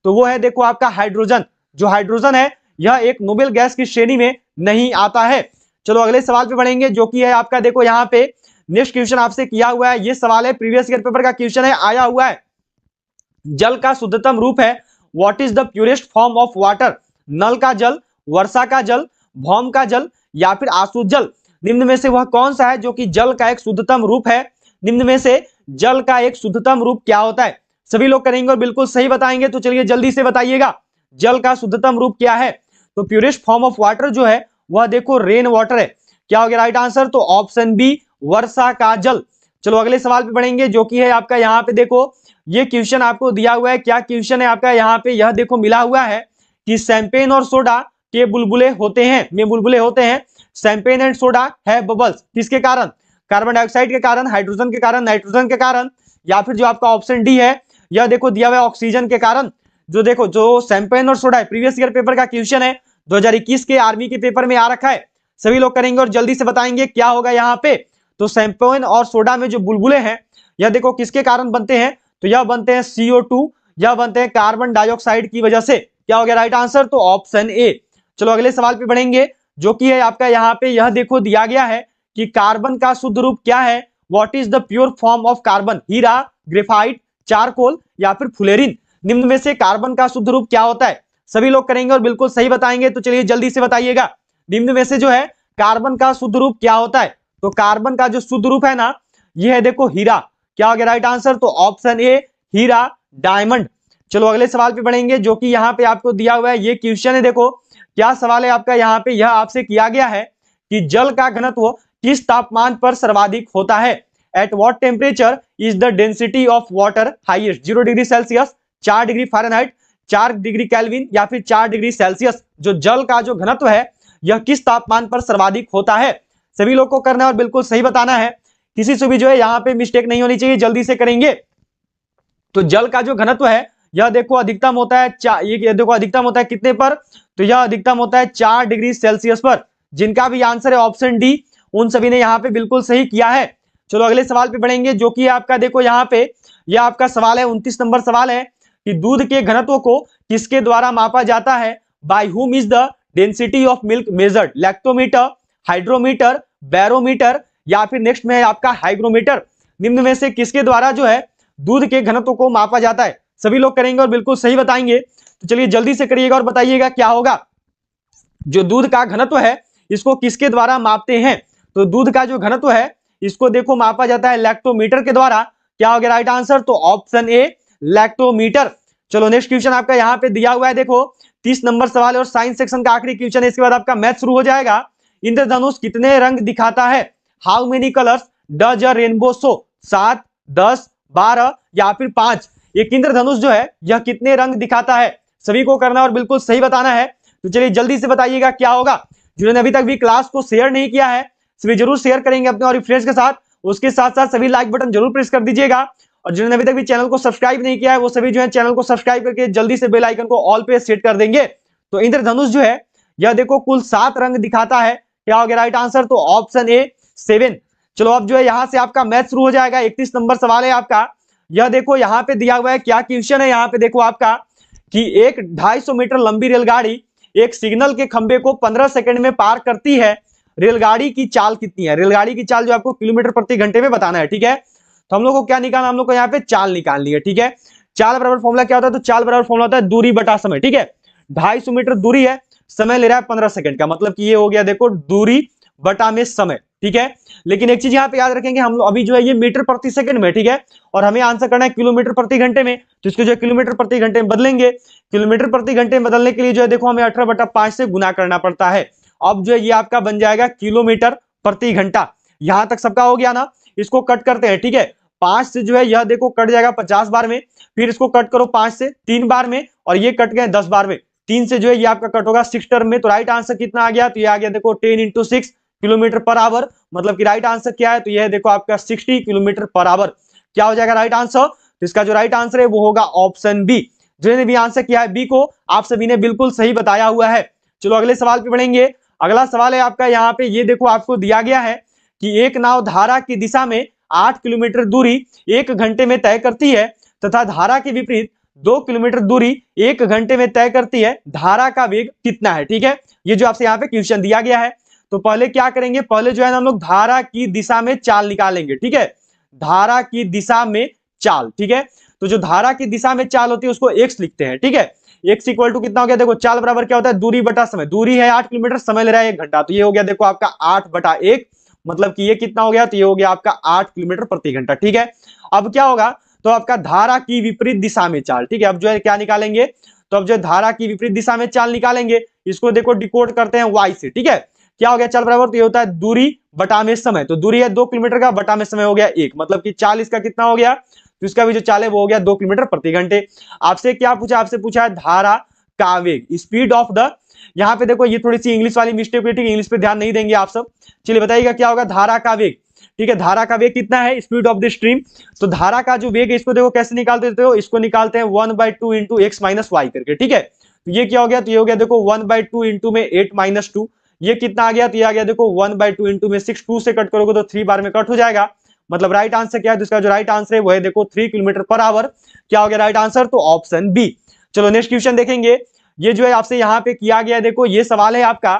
तो वो है देखो आपका हाइड्रोजन। जो हाइड्रोजन है यह एक नोबेल गैस की श्रेणी में नहीं आता है। चलो अगले सवाल पे बढ़ेंगे, जो कि है आपका देखो यहाँ पे नेक्स्ट क्वेश्चन आपसे किया हुआ है, ये सवाल है प्रीवियस ईयर पेपर का क्वेश्चन है, आया हुआ है। जल का शुद्धतम रूप है, what is the purest form of water? नल का जल, वर्षा का जल, भौम का जल या फिर आसुत जल? निम्न में से वह कौन सा है जो कि जल का एक शुद्धतम रूप है? निम्न में से जल का एक शुद्धतम रूप क्या होता है? सभी लोग करेंगे और बिल्कुल सही बताएंगे, तो चलिए जल्दी से बताइएगा जल का शुद्धतम रूप क्या है। तो प्योरेस्ट फॉर्म ऑफ वाटर जो है वह देखो रेन वाटर है। क्या हो गया राइट आंसर? तो ऑप्शन बी वर्षा का जल। चलो अगले सवाल पे बढ़ेंगे, जो कि है आपका यहाँ पे देखो ये क्वेश्चन आपको दिया हुआ है। क्या क्वेश्चन है आपका यहाँ पे? यह देखो मिला हुआ है कि शैंपेन और सोडा के बुलबुले होते हैं, में बुलबुले होते हैं। शैंपेन एंड सोडा है बबल्स, किसके कारण? कार्बन डाइऑक्साइड के कारण, हाइड्रोजन के कारण, नाइट्रोजन के कारण, या फिर जो आपका ऑप्शन डी है यह देखो दिया हुआ है ऑक्सीजन के कारण। जो देखो जो शैंपेन और सोडा है, प्रीवियस ईयर पेपर का क्वेश्चन है, 2021 के आर्मी के पेपर में आ रखा है। सभी लोग करेंगे और जल्दी से बताएंगे क्या होगा यहाँ पे। तो शैंपेन और सोडा में जो बुलबुले हैं यह देखो किसके कारण बनते हैं? तो यह बनते हैं CO2, यह बनते हैं कार्बन डाइऑक्साइड की वजह से। क्या हो गया राइट आंसर? तो ऑप्शन ए। चलो अगले सवाल पे बढ़ेंगे, जो कि है आपका यहाँ पे यह देखो दिया गया है कि कार्बन का शुद्ध रूप क्या है? What is the pure form of carbon? हीरा, ग्रेफाइट, चारकोल या फिर फ्लोरीन? निम्न में से कार्बन का शुद्ध रूप क्या होता है? सभी लोग करेंगे और बिल्कुल सही बताएंगे, तो चलिए जल्दी से बताइएगा निम्न में से जो है कार्बन का शुद्ध रूप क्या होता है? तो कार्बन का जो शुद्ध रूप है ना यह है देखो हीरा। क्या हो गया राइट आंसर? तो ऑप्शन ए हीरा, डायमंड। चलो अगले सवाल पे बढ़ेंगे, जो कि यहाँ पे आपको दिया हुआ है, ये क्वेश्चन है देखो क्या सवाल है आपका यहाँ पे, यह आपसे किया गया है कि जल का घनत्व किस तापमान पर सर्वाधिक होता है? At what temperature is the density of water highest? 0 degree Celsius, 4 degree Fahrenheit, 4 degree kelvin या फिर 4 डिग्री सेल्सियस? जो जल का जो घनत्व है यह किस तापमान पर सर्वाधिक होता है? सभी लोग को करना है और बिल्कुल सही बताना है, किसी से भी जो है यहाँ पे मिस्टेक नहीं होनी चाहिए, जल्दी से करेंगे। तो जल का जो घनत्व है यह देखो अधिकतम होता है ये देखो अधिकतम होता है कितने पर? तो यह अधिकतम होता है 4 डिग्री सेल्सियस पर। जिनका भी आंसर है ऑप्शन डी उन सभी ने यहाँ पे बिल्कुल सही किया है। चलो अगले सवाल पे बढ़ेंगे, जो कि आपका देखो यहाँ पे यह आपका सवाल है 29 नंबर सवाल है कि दूध के घनत्व को किसके द्वारा मापा जाता है? By whom is the density of milk measured? Lactometer, hydrometer, barometer या फिर नेक्स्ट में है आपका हाइग्रोमीटर? निम्न में से किसके द्वारा जो है दूध के घनत्व को मापा जाता है? सभी लोग करेंगे और बिल्कुल सही बताएंगे, तो चलिए जल्दी से करिएगा और बताइएगा क्या होगा। जो दूध का घनत्व है इसको किसके द्वारा मापते हैं? तो दूध का जो घनत्व है इसको देखो मापा जाता है लैक्टोमीटर के द्वारा। क्या हो गया राइट आंसर? तो ऑप्शन ए लैक्टोमीटर। चलो नेक्स्ट क्वेश्चन आपका यहाँ पे दिया हुआ है देखो 30 नंबर सवाल है और साइंस सेक्शन का आखिरी क्वेश्चन है, इसके बाद आपका मैथ शुरू हो जाएगा। इंद्रधनुष कितने रंग दिखाता है? How many colours does a rainbow show? 7, 10, 12 या फिर 5? एक इंद्रधनुष जो है यह कितने रंग दिखाता है? सभी को करना और बिल्कुल सही बताना है, तो चलिए जल्दी से बताइएगा क्या होगा। जिन्होंने अभी तक भी क्लास को शेयर नहीं किया है सभी जरूर शेयर करेंगे अपने और फ्रेंड्स के साथ। उसके साथ साथ सभी लाइक बटन जरूर प्रेस कर दीजिएगा, और जिन्होंने अभी तक भी चैनल को सब्सक्राइब नहीं किया है वो सभी जो है चैनल को सब्सक्राइब करके जल्दी से बेल आइकन को ऑल पे सेट कर देंगे। तो इंद्रधनुष जो है यह देखो कुल 7 रंग दिखाता है। क्या हो गया राइट आंसर? तो ऑप्शन ए 7। चलो अब जो है यहां से आपका मैथ शुरू हो जाएगा। 31 नंबर सवाल है आपका। यह देखो यहां पे दिया हुआ है, क्या क्वेश्चन है यहाँ पे देखो आपका, कि एक 250 मीटर लंबी रेलगाड़ी एक सिग्नल के खंबे को 15 सेकंड में पार करती है। रेलगाड़ी की चाल कितनी है? रेलगाड़ी की चाल जो आपको किलोमीटर प्रति घंटे में बताना है, ठीक है। तो हम लोग को क्या निकालना, हम लोग को यहाँ पे चाल निकालनी है, ठीक है। चाल बराबर फॉर्मूला क्या होता है? तो चाल बराबर फॉर्मूला होता है दूरी बटा समय, ठीक है। 250 मीटर दूरी है, समय ले रहा है 15 सेकंड का, मतलब कि ये हो गया देखो दूरी बटा में समय, ठीक है। लेकिन एक चीज यहाँ पे याद रखेंगे, हम लोग अभी जो है ये मीटर प्रति सेकंड में, ठीक है, और हमें आंसर करना है किलोमीटर प्रति घंटे में, तो इसको जो है किलोमीटर प्रति घंटे में बदलेंगे। किलोमीटर प्रति घंटे में बदलने के लिए जो है देखो हमें 18/5 से गुना करना पड़ता है। अब जो है ये आपका बन जाएगा किलोमीटर प्रति घंटा। यहां तक सबका हो गया ना। इसको कट करते हैं, ठीक है। 5 से जो है यह देखो कट जाएगा 50 बार में, फिर इसको कट करो 5 से 3 बार में, और ये कट गए 10 बार में। 3 से जो है ये आपका कट होगा 6 टर्म में। तो राइट आंसर कितना आ गया? तो ये आ गया देखो 10 × 6 किलोमीटर पर आवर। मतलब कि राइट आंसर क्या है? तो यह देखो आपका 60 किलोमीटर पर आवर। क्या हो जाएगा राइट आंसर? तो इसका जो राइट आंसर है वो होगा ऑप्शन बी। जिन्होंने भी आंसर किया है बी को, आप सभी ने बिल्कुल सही बताया हुआ है। चलो अगले सवाल पे बढ़ेंगे। अगला सवाल है आपका, यहाँ पे ये देखो आपको दिया गया है कि एक नाव धारा की दिशा में 8 किलोमीटर दूरी 1 घंटे में तय करती है, तथा धारा के विपरीत 2 किलोमीटर दूरी 1 घंटे में तय करती है। धारा का वेग कितना है? ठीक है, ये जो आपसे यहाँ पे क्वेश्चन दिया गया है। तो पहले क्या करेंगे, पहले जो है ना हम लोग धारा की दिशा में चाल निकालेंगे, ठीक है। धारा की दिशा में चाल, ठीक है। तो जो धारा की दिशा में चाल होती है उसको x लिखते हैं, ठीक है। x इक्वल टू कितना हो गया? देखो चाल बराबर क्या होता है? दूरी बटा समय। दूरी है 8 किलोमीटर, समय ले रहा है 1 घंटा, तो ये हो गया देखो आपका 8/1, मतलब कि ये कितना हो गया? तो ये हो गया आपका 8 किलोमीटर प्रति घंटा, ठीक है। अब क्या होगा? तो आपका धारा की विपरीत दिशा में चाल, ठीक है। अब जो है क्या निकालेंगे? तो अब जो धारा की विपरीत दिशा में चाल निकालेंगे, इसको देखो डिकोड करते हैं y से, ठीक है। क्या हो गया चाल बराबर? तो ये होता है दूरी बटा में समय। तो दूरी है 2 किलोमीटर का, बटा में समय हो गया 1, मतलब कि चाल इसका कितना हो गया? तो इसका भी जो चाल है वो हो गया 2 किलोमीटर प्रति घंटे। आपसे क्या पूछा? आपसे पूछा है धारा का वेग, स्पीड ऑफ द। यहाँ पे देखो ये थोड़ी सी इंग्लिश वाली मिस्टेक हुई, ठीक है, इंग्लिश पे ध्यान नहीं देंगे आप सब। चलिए बताइएगा क्या होगा? धारा का वेग, ठीक है। धारा का वेग कितना है? Speed of the stream. तो धारा का जो वेग है इसको देखो कैसे निकालते हो? इसको निकालते हैं 1/2 इंटू x माइनस वाई करके, ठीक है। तो ये क्या हो गया? तो ये हो गया देखो 1/2 इंटू में 8 - 2, ये कितना आ गया? तो ये आ गया देखो 1/2 इंटू में 6, 2 से कट करोगे तो 3 बार में कट हो जाएगा। मतलब राइट आंसर क्या है? तो इसका जो राइट आंसर है वो है देखो 3 किलोमीटर पर आवर। क्या हो गया राइट आंसर? तो ऑप्शन बी। चलो नेक्स्ट क्वेश्चन देखेंगे। ये जो है आपसे यहाँ पे किया गया है, देखो ये सवाल है आपका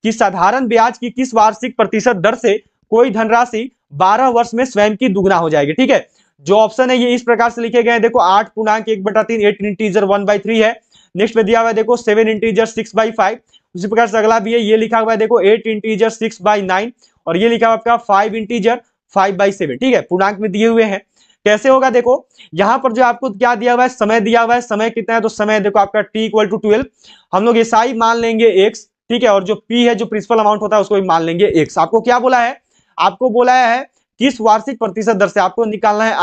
कि साधारण ब्याज की किस वार्षिक प्रतिशत दर से कोई धनराशि 12 वर्ष में स्वयं की दुगना हो जाएगी, ठीक है। जो ऑप्शन है ये इस प्रकार से लिखे गए हैं, देखो 8.1/3, 8 इंटीजर 1/3 है। नेक्स्ट में दिया हुआ है देखो 7 इंटीजर 6/5। उसी प्रकार से अगला भी है, ये लिखा हुआ है देखो 8 इंटीजर 6/9, और ये लिखा हुआ आपका 5 इंटीजर 5/7, ठीक है। पूर्णांक में दिए हुए हैं। कैसे होगा? देखो यहां पर जो आपको क्या दिया हुआ है, समय दिया हुआ है। समय कितना है? तो समय देखो आपका t = 12। हम लोग SI मान लेंगे x, ठीक है, और जो p है जो प्रिंसिपल अमाउंट होता है उसको भी मान लेंगे x। आपको क्या बोला है? आपको बोला है किस वार्षिक प्रतिशत दर से आपको निकालना है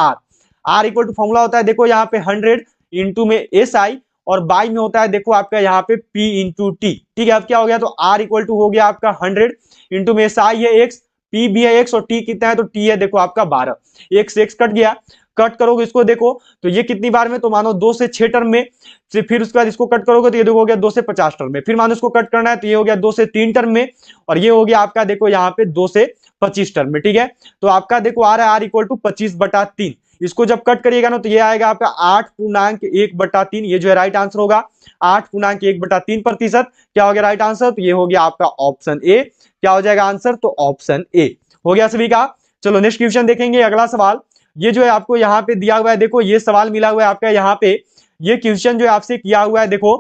r इक्वल टू फॉर्मूला होता है देखो यहाँ पे 100 इंटू में SI, और बाई में होता है देखो आपका यहाँ पे p इंटू टी, ठीक है। अब क्या हो गया? तो r इक्वल टू हो गया आपका 100 इंटू में SI है x, p भी है x, और t कितना है? तो t है देखो आपका 12। x से x कट गया, कट करोगे इसको देखो तो ये कितनी बार में? तो मानो 2 से 6 टर्म में। फिर उसके बाद इसको कट करोगे तो ये देखो हो गया 2 से 50 टर्म में। फिर मानो इसको कट करना है तो ये हो गया 2 से 3 टर्म में, और ये हो गया आपका देखो यहाँ पे 2 से 25 टर्म में, ठीक है। तो आपका देखो आ रहा है r इक्वल टू 25/3। इसको जब कट करिएगा ना तो ये आएगा आपका 8.1/3। ये जो है राइट आंसर होगा 8.1/3%। क्या हो गया राइट आंसर? तो ये हो गया आपका ऑप्शन ए। क्या हो जाएगा आंसर? तो ऑप्शन ए हो गया सभी का। चलो नेक्स्ट क्वेश्चन देखेंगे। अगला सवाल ये जो है आपको यहाँ पे दिया हुआ है, देखो ये सवाल मिला हुआ है आपका यहाँ पे। ये क्वेश्चन जो है आपसे किया हुआ है देखो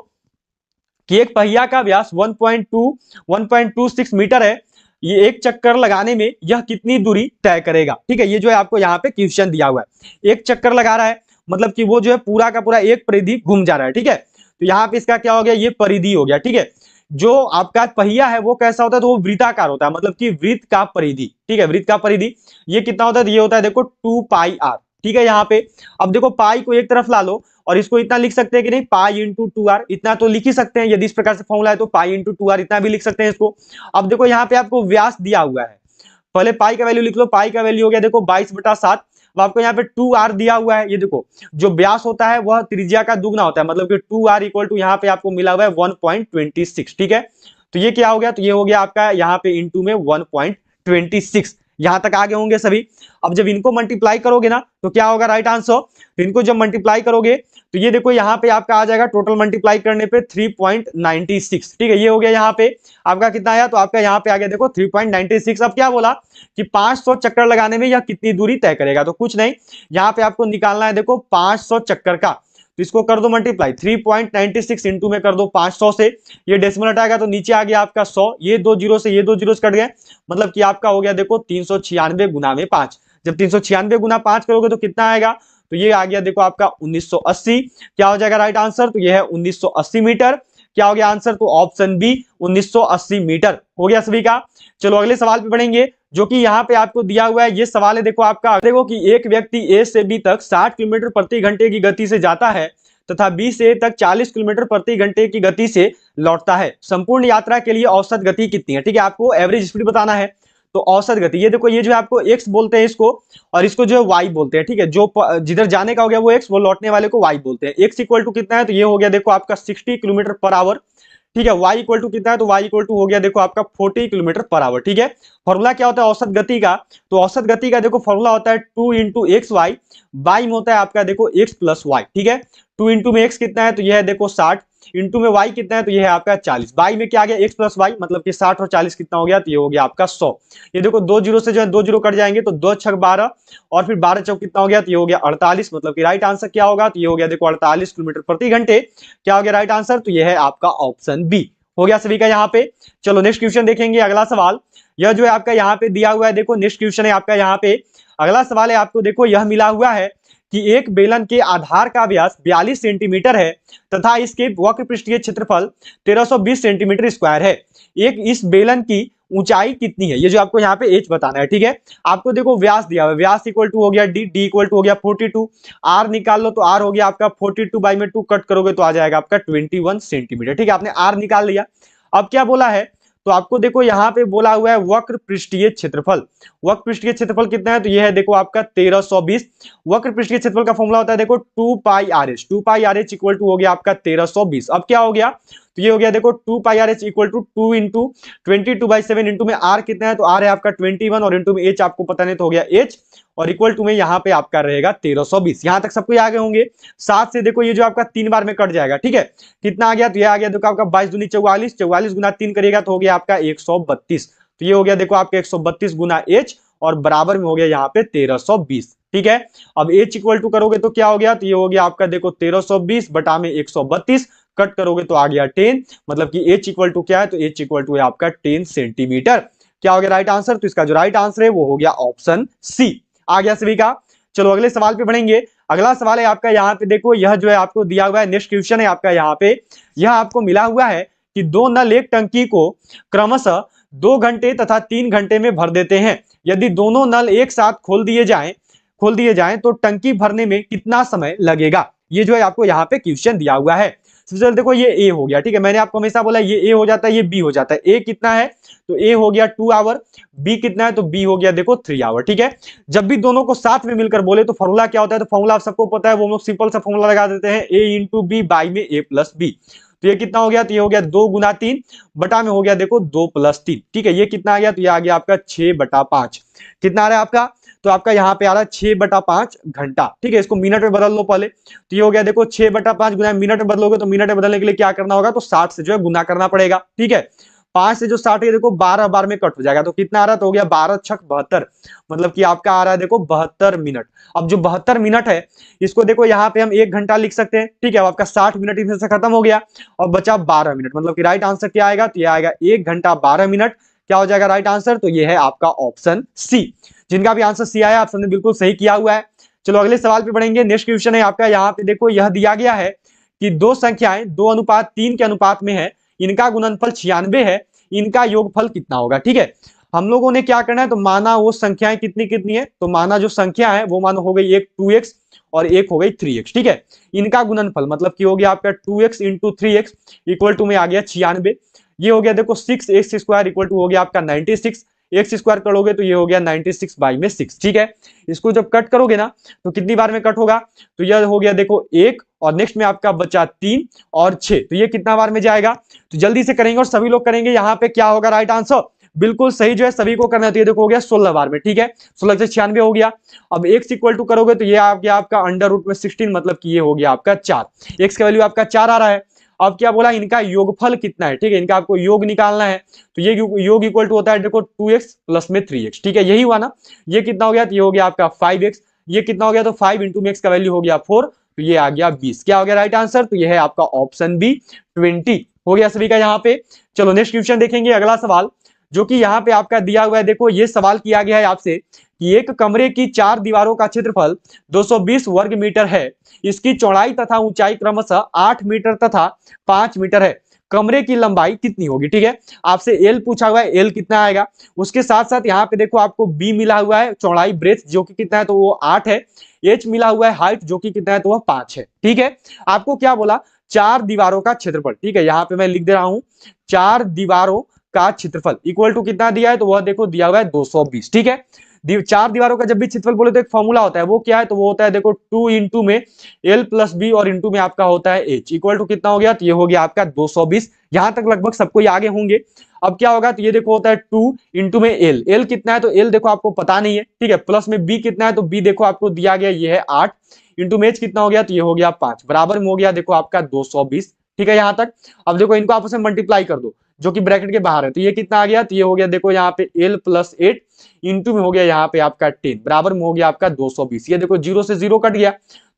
कि एक पहिया का व्यास 1.26 मीटर है, ये एक चक्कर लगाने में यह कितनी दूरी तय करेगा, ठीक है। ये जो है आपको यहाँ पे क्वेश्चन दिया हुआ है। एक चक्कर लगा रहा है, मतलब कि वो जो है पूरा का पूरा एक परिधि घूम जा रहा है, ठीक है। तो यहाँ पे इसका क्या हो गया? ये परिधि हो गया, ठीक है। जो आपका पहिया है वो कैसा होता है? तो वो वृत्ताकार होता है, मतलब कि वृत्त का परिधि, ठीक है। वृत्त का परिधि ये कितना होता है? तो ये होता है देखो 2πr, ठीक है। यहाँ पे अब देखो पाई को एक तरफ ला लो, और इसको इतना लिख सकते हैं कि नहीं, पाई इंटू 2r, इतना तो लिख ही सकते हैं। यदि इस प्रकार से फॉर्मूला है तो पाई इंटू 2r इतना भी लिख सकते हैं इसको। अब देखो यहाँ पे आपको व्यास दिया हुआ है, पहले पाई का वैल्यू लिख लो, पाई का वैल्यू हो गया देखो 22/7। अब आपको यहाँ पे 2r दिया हुआ है, ये देखो जो व्यास होता है वह त्रिज्या का दुगना होता है, मतलब कि 2r इक्वल टू यहाँ पे आपको मिला हुआ है 1.26, ठीक है। तो ये क्या हो गया, तो ये हो गया आपका यहाँ पे इंटू में 1.26। यहां तक आगे होंगे सभी। अब जब इनको मल्टीप्लाई करोगे ना तो क्या होगा राइट आंसर, तो इनको जब मल्टीप्लाई करोगे तो ये देखो यहाँ पे आपका आ जाएगा टोटल मल्टीप्लाई करने पे 3.96, ठीक है। ये हो गया यहाँ पे आपका कितना आया, तो आपका यहाँ पे आ गया देखो 3.96। अब क्या बोला कि 500 चक्कर लगाने में यह कितनी दूरी तय करेगा, तो कुछ नहीं, यहाँ पे आपको निकालना है देखो 500 चक्कर का, तो इसको कर दो मल्टीप्लाई 3.96 इंटू में कर दो 500 से, ये डेसिमल हटाएगा तो नीचे आ गया आपका 100, ये दो जीरो से ये दो जीरो कट गए, मतलब कि आपका हो गया देखो 396 गुना में 5। जब 396 गुना 5 करोगे तो कितना आएगा, तो ये आ गया देखो आपका 1980। क्या हो जाएगा राइट आंसर, तो ये है 1980 मीटर। क्या हो गया आंसर, तो ऑप्शन बी 1980 मीटर हो गया सभी का। चलो अगले सवाल पे बढ़ेंगे, जो कि यहाँ पे आपको दिया हुआ है। ये सवाल है देखो आपका, देखो कि एक व्यक्ति ए से बी तक 60 किलोमीटर प्रति घंटे की गति से जाता है तथा बी से ए तक 40 किलोमीटर प्रति घंटे की गति से लौटता है। संपूर्ण यात्रा के लिए औसत गति कितनी है, ठीक है, आपको एवरेज स्पीड बताना है। तो औसत गति ये देखो, ये जो है आपको एक्स बोलते हैं इसको, और इसको जो है वाई बोलते हैं, ठीक है। जो जिधर जाने का हो गया वो एक्स, वो लौटने वाले को वाई बोलते हैं। एक्स इक्वल टू कितना है, तो ये हो गया देखो आपका 60 किलोमीटर पर आवर, ठीक है। वाई इक्वल टू कितना है, तो वाई इक्वल टू हो गया देखो आपका 40 किलोमीटर पर आवर, ठीक है। फॉर्मूला क्या होता है औसत गति का, तो औसत गति का देखो फॉर्मूला होता है 2 इंटू एक्स वाई, वाई में होता है आपका देखो एक्स प्लस वाई, ठीक है। 2 इंटू में एक्स कितना है, तो यह है देखो 60, इंटू में वाई कितना है, तो ये है आपका 40, वाई में क्या आ गया एक्स प्लस वाई, मतलब कि 60 और 40 कितना हो गया, तो ये हो गया आपका 100। ये देखो दो जीरो से जो है दो जीरो कट जाएंगे, तो 2 छक 12 और फिर 12 चौक कितना हो गया, तो ये हो गया 48, मतलब कि राइट आंसर क्या होगा, तो ये हो गया देखो 48 किलोमीटर प्रति घंटे। क्या हो गया राइट आंसर, तो ये है आपका ऑप्शन बी हो गया सभी का यहाँ पे। चलो नेक्स्ट क्वेश्चन देखेंगे, अगला सवाल यह जो है आपका यहाँ पे दिया हुआ है, देखो नेक्स्ट क्वेश्चन है आपका यहाँ पे, अगला सवाल है आपको देखो यह मिला हुआ है कि एक बेलन के आधार का व्यास 42 सेंटीमीटर है तथा इसके वक्र पृष्ठीय क्षेत्रफल 1320 सेंटीमीटर स्क्वायर है। एक इस बेलन की ऊंचाई कितनी है, ये जो आपको यहाँ पे एच बताना है, ठीक है। आपको देखो व्यास दिया हुआ है, व्यास इक्वल टू हो गया डी, डी इक्वल टू हो गया 42, आर निकाल लो तो आर हो गया आपका 42 बाई में 2 कट करोगे तो आ जाएगा आपका 21 सेंटीमीटर, ठीक है। आपने आर निकाल लिया। अब क्या बोला है, तो आपको देखो यहाँ पे बोला हुआ है वक्र पृष्ठीय क्षेत्रफल, वक्र पृष्ठीय क्षेत्रफल कितना है, तो ये है देखो आपका 1320। वक्र पृष्ठीय क्षेत्रफल का फॉर्मूला होता है देखो 2 pi R H, 2 pi R H equal to हो गया आपका 1320। अब क्या हो गया, तो ये हो गया देखो 2 pi R H equal to 2 into 22/7 into में आर कितना है, तो आर है आपका 21 और इंटू में एच आपको पता नहीं तो हो गया एच, और इक्वल टू में यहाँ पे आपका रहेगा 1320। यहां तक सबको आगे होंगे। 7 से देखो ये जो आपका 3 बार में कट जाएगा, ठीक है। कितना आ गया, तो ये आ गया देखो आपका 22 दूनी 44, 44 गुना 3 करेगा तो हो गया आपका 132। तो ये हो गया देखो आपका 132 गुना एच और बराबर में हो गया यहाँ पे 1320, ठीक है। अब एच इक्वल टू करोगे तो क्या हो गया, तो ये हो गया आपका देखो 1320 बटा में 132, कट करोगे तो आ गया 10, मतलब कि एच इक्वल टू क्या है, तो एच इक्वल टू है आपका 10 सेंटीमीटर। क्या हो गया राइट आंसर, तो इसका जो राइट आंसर है वो हो गया ऑप्शन सी। आ गया सभी का। चलो अगले सवाल पे बढ़ेंगे। अगला सवाल है आपका यहाँ पे देखो, यह जो है आपको दिया हुआ है, नेक्स्ट क्वेश्चन है आपका यहाँ पे, यह आपको मिला हुआ है कि दो नल एक टंकी को क्रमशः 2 घंटे तथा 3 घंटे में भर देते हैं। यदि दोनों नल एक साथ खोल दिए जाएं तो टंकी भरने में कितना समय लगेगा, ये जो है आपको यहाँ पे क्वेश्चन दिया हुआ है। सबसे पहले देखो ये ए हो गया, ठीक है। मैंने आपको हमेशा बोला ये ए हो जाता है, ये बी हो जाता है। ए कितना है, तो ए हो गया 2 आवर, बी कितना है, तो बी हो गया देखो 3 आवर, ठीक है। जब भी दोनों को साथ में मिलकर बोले तो फॉर्मूला क्या होता है, तो फॉर्मूला आप सबको पता है, वो हम लोग सिंपल सा फॉर्मूला लगा देते हैं, ए इंटू बी बाई में ए प्लस बी। तो ये कितना हो गया, तो ये हो गया 2 गुना 3 बटा में हो गया देखो 2 प्लस 3, ठीक है। ये कितना आ गया, तो ये आ गया आपका 6 बटा 5। कितना आ रहा है आपका, तो आपका यहाँ पे आ रहा है 6 बटा 5 घंटा, ठीक है। इसको मिनट में बदल लो पहले, तो ये हो गया देखो 6 बटा 5 गुना मिनट में बदलोगे तो मिनट में बदलने के लिए क्या करना होगा, तो 60 से जो है गुना करना पड़ेगा, ठीक है। 5 से जो 60 है देखो 12 बार में कट हो जाएगा, तो कितना आ रहा है, तो हो गया 12 छक 72, मतलब कि आपका आ रहा है देखो 72 मिनट। अब जो 72 मिनट है इसको देखो यहाँ पे हम 1 घंटा लिख सकते हैं, ठीक है। अब आपका 60 मिनट इसमें से खत्म हो गया और बचा 12 मिनट, मतलब कि राइट आंसर क्या आएगा, तो ये आएगा 1 घंटा 12 मिनट। क्या हो जाएगा राइट आंसर, तो ये है आपका ऑप्शन सी। जिनका भी आंसर सी आया आप सबने बिल्कुल सही किया हुआ है। चलो अगले सवाल पे बढ़ेंगे। नेक्स्ट क्वेश्चन है आपका यहाँ पे देखो, यह दिया गया है कि दो संख्याएं 2:3 के अनुपात में है, इनका गुणनफल 96 है, इनका योगफल कितना होगा, ठीक है। हम लोगों ने क्या करना है, तो माना वो संख्याएं कितनी कितनी है, तो माना जो संख्या है वो मानो हो गई एक 2x और एक हो गई 3x, ठीक है। इनका गुणनफल मतलब कि हो गया आपका 2x into 3x equal to में आ गया 96। ये हो गया देखो 6x स्क्वायर इक्वल टू हो गया आपका 96। एक्स स्क्वायर करोगे तो ये हो गया 96 बाई में 6, ठीक है। इसको जब कट करोगे ना तो कितनी बार में कट होगा, तो यह हो गया देखो 1, और नेक्स्ट में आपका बचा 3 और 6, तो ये कितना बार में जाएगा, तो जल्दी से करेंगे और सभी लोग करेंगे। यहाँ पे क्या होगा राइट आंसर, बिल्कुल सही जो है सभी को करना है, तो ये देखो हो गया 16 बार में, ठीक है। 16 से 96 हो गया। अब x इक्वल टू करोगे तो ये आ गया आपका अंडर रूट में 16, मतलब कि ये हो गया आपका 4, x का वैल्यू आपका 4 आ रहा है। अब क्या बोला, इनका योगफल कितना है, ठीक है, इनका आपको योग निकालना है, तो ये योग इक्वल टू होता है देखो 2x प्लस में 3x, ठीक है, यही हुआ ना। ये कितना हो गया, तो ये हो गया आपका 5x, ये कितना हो गया, तो 5 इंटू में x का वैल्यू हो गया 4, तो ये आ गया 20। क्या हो गया राइट आंसर, तो ये है आपका ऑप्शन बी 20 हो गया सभी का यहाँ पे। चलो नेक्स्ट क्वेश्चन देखेंगे, अगला सवाल जो कि यहाँ पे आपका दिया हुआ है। देखो ये सवाल किया गया है आपसे कि एक कमरे की 4 दीवारों का क्षेत्रफल 220 वर्ग मीटर है, इसकी चौड़ाई तथा ऊंचाई क्रमशः 8 मीटर तथा 5 मीटर है, कमरे की लंबाई कितनी होगी, ठीक है। आपसे एल पूछा हुआ है, एल कितना आएगा, उसके साथ साथ यहाँ पे देखो आपको बी मिला हुआ है चौड़ाई ब्रेथ जो कि कितना है, तो वो 8 है, एच मिला हुआ है हाइट जो कि कितना है, तो वह 5 है, ठीक है। आपको क्या बोला, 4 दीवारों का क्षेत्रफल, ठीक है, यहाँ पे मैं लिख दे रहा हूं 4 दीवारों का क्षेत्रफल इक्वल टू कितना दिया है, तो वह देखो दिया हुआ है 220, ठीक है। 4 दीवारों का जब भी क्षेत्रफल बोले तो एक फॉर्मूला होता है, वो क्या है, तो वो होता है देखो 2 इंटू में एल प्लस बी और इंटू में आपका होता है एच, इक्वल टू कितना हो गया, तो ये हो गया आपका 220। यहां तक लगभग सबको आगे होंगे। अब क्या होगा, तो ये देखो होता है 2 इंटू में एल, एल कितना है, तो एल देखो आपको पता नहीं है, ठीक है, प्लस में बी कितना है, तो बी देखो आपको दिया गया ये है 8, इंटू में एच कितना हो गया, तो ये हो गया 5, बराबर में हो गया देखो आपका 220, ठीक है यहां तक। अब देखो इनको आपस में मल्टीप्लाई कर दो जो कि ब्रैकेट के बाहर है, तो ये कितना आ गया, तो ये हो गया देखो यहाँ पे एल प्लस 8 इंटू में हो गया यहाँ पे आपका 10, बराबर में हो गया आपका 220। ये देखो 0 से 0 कट गया,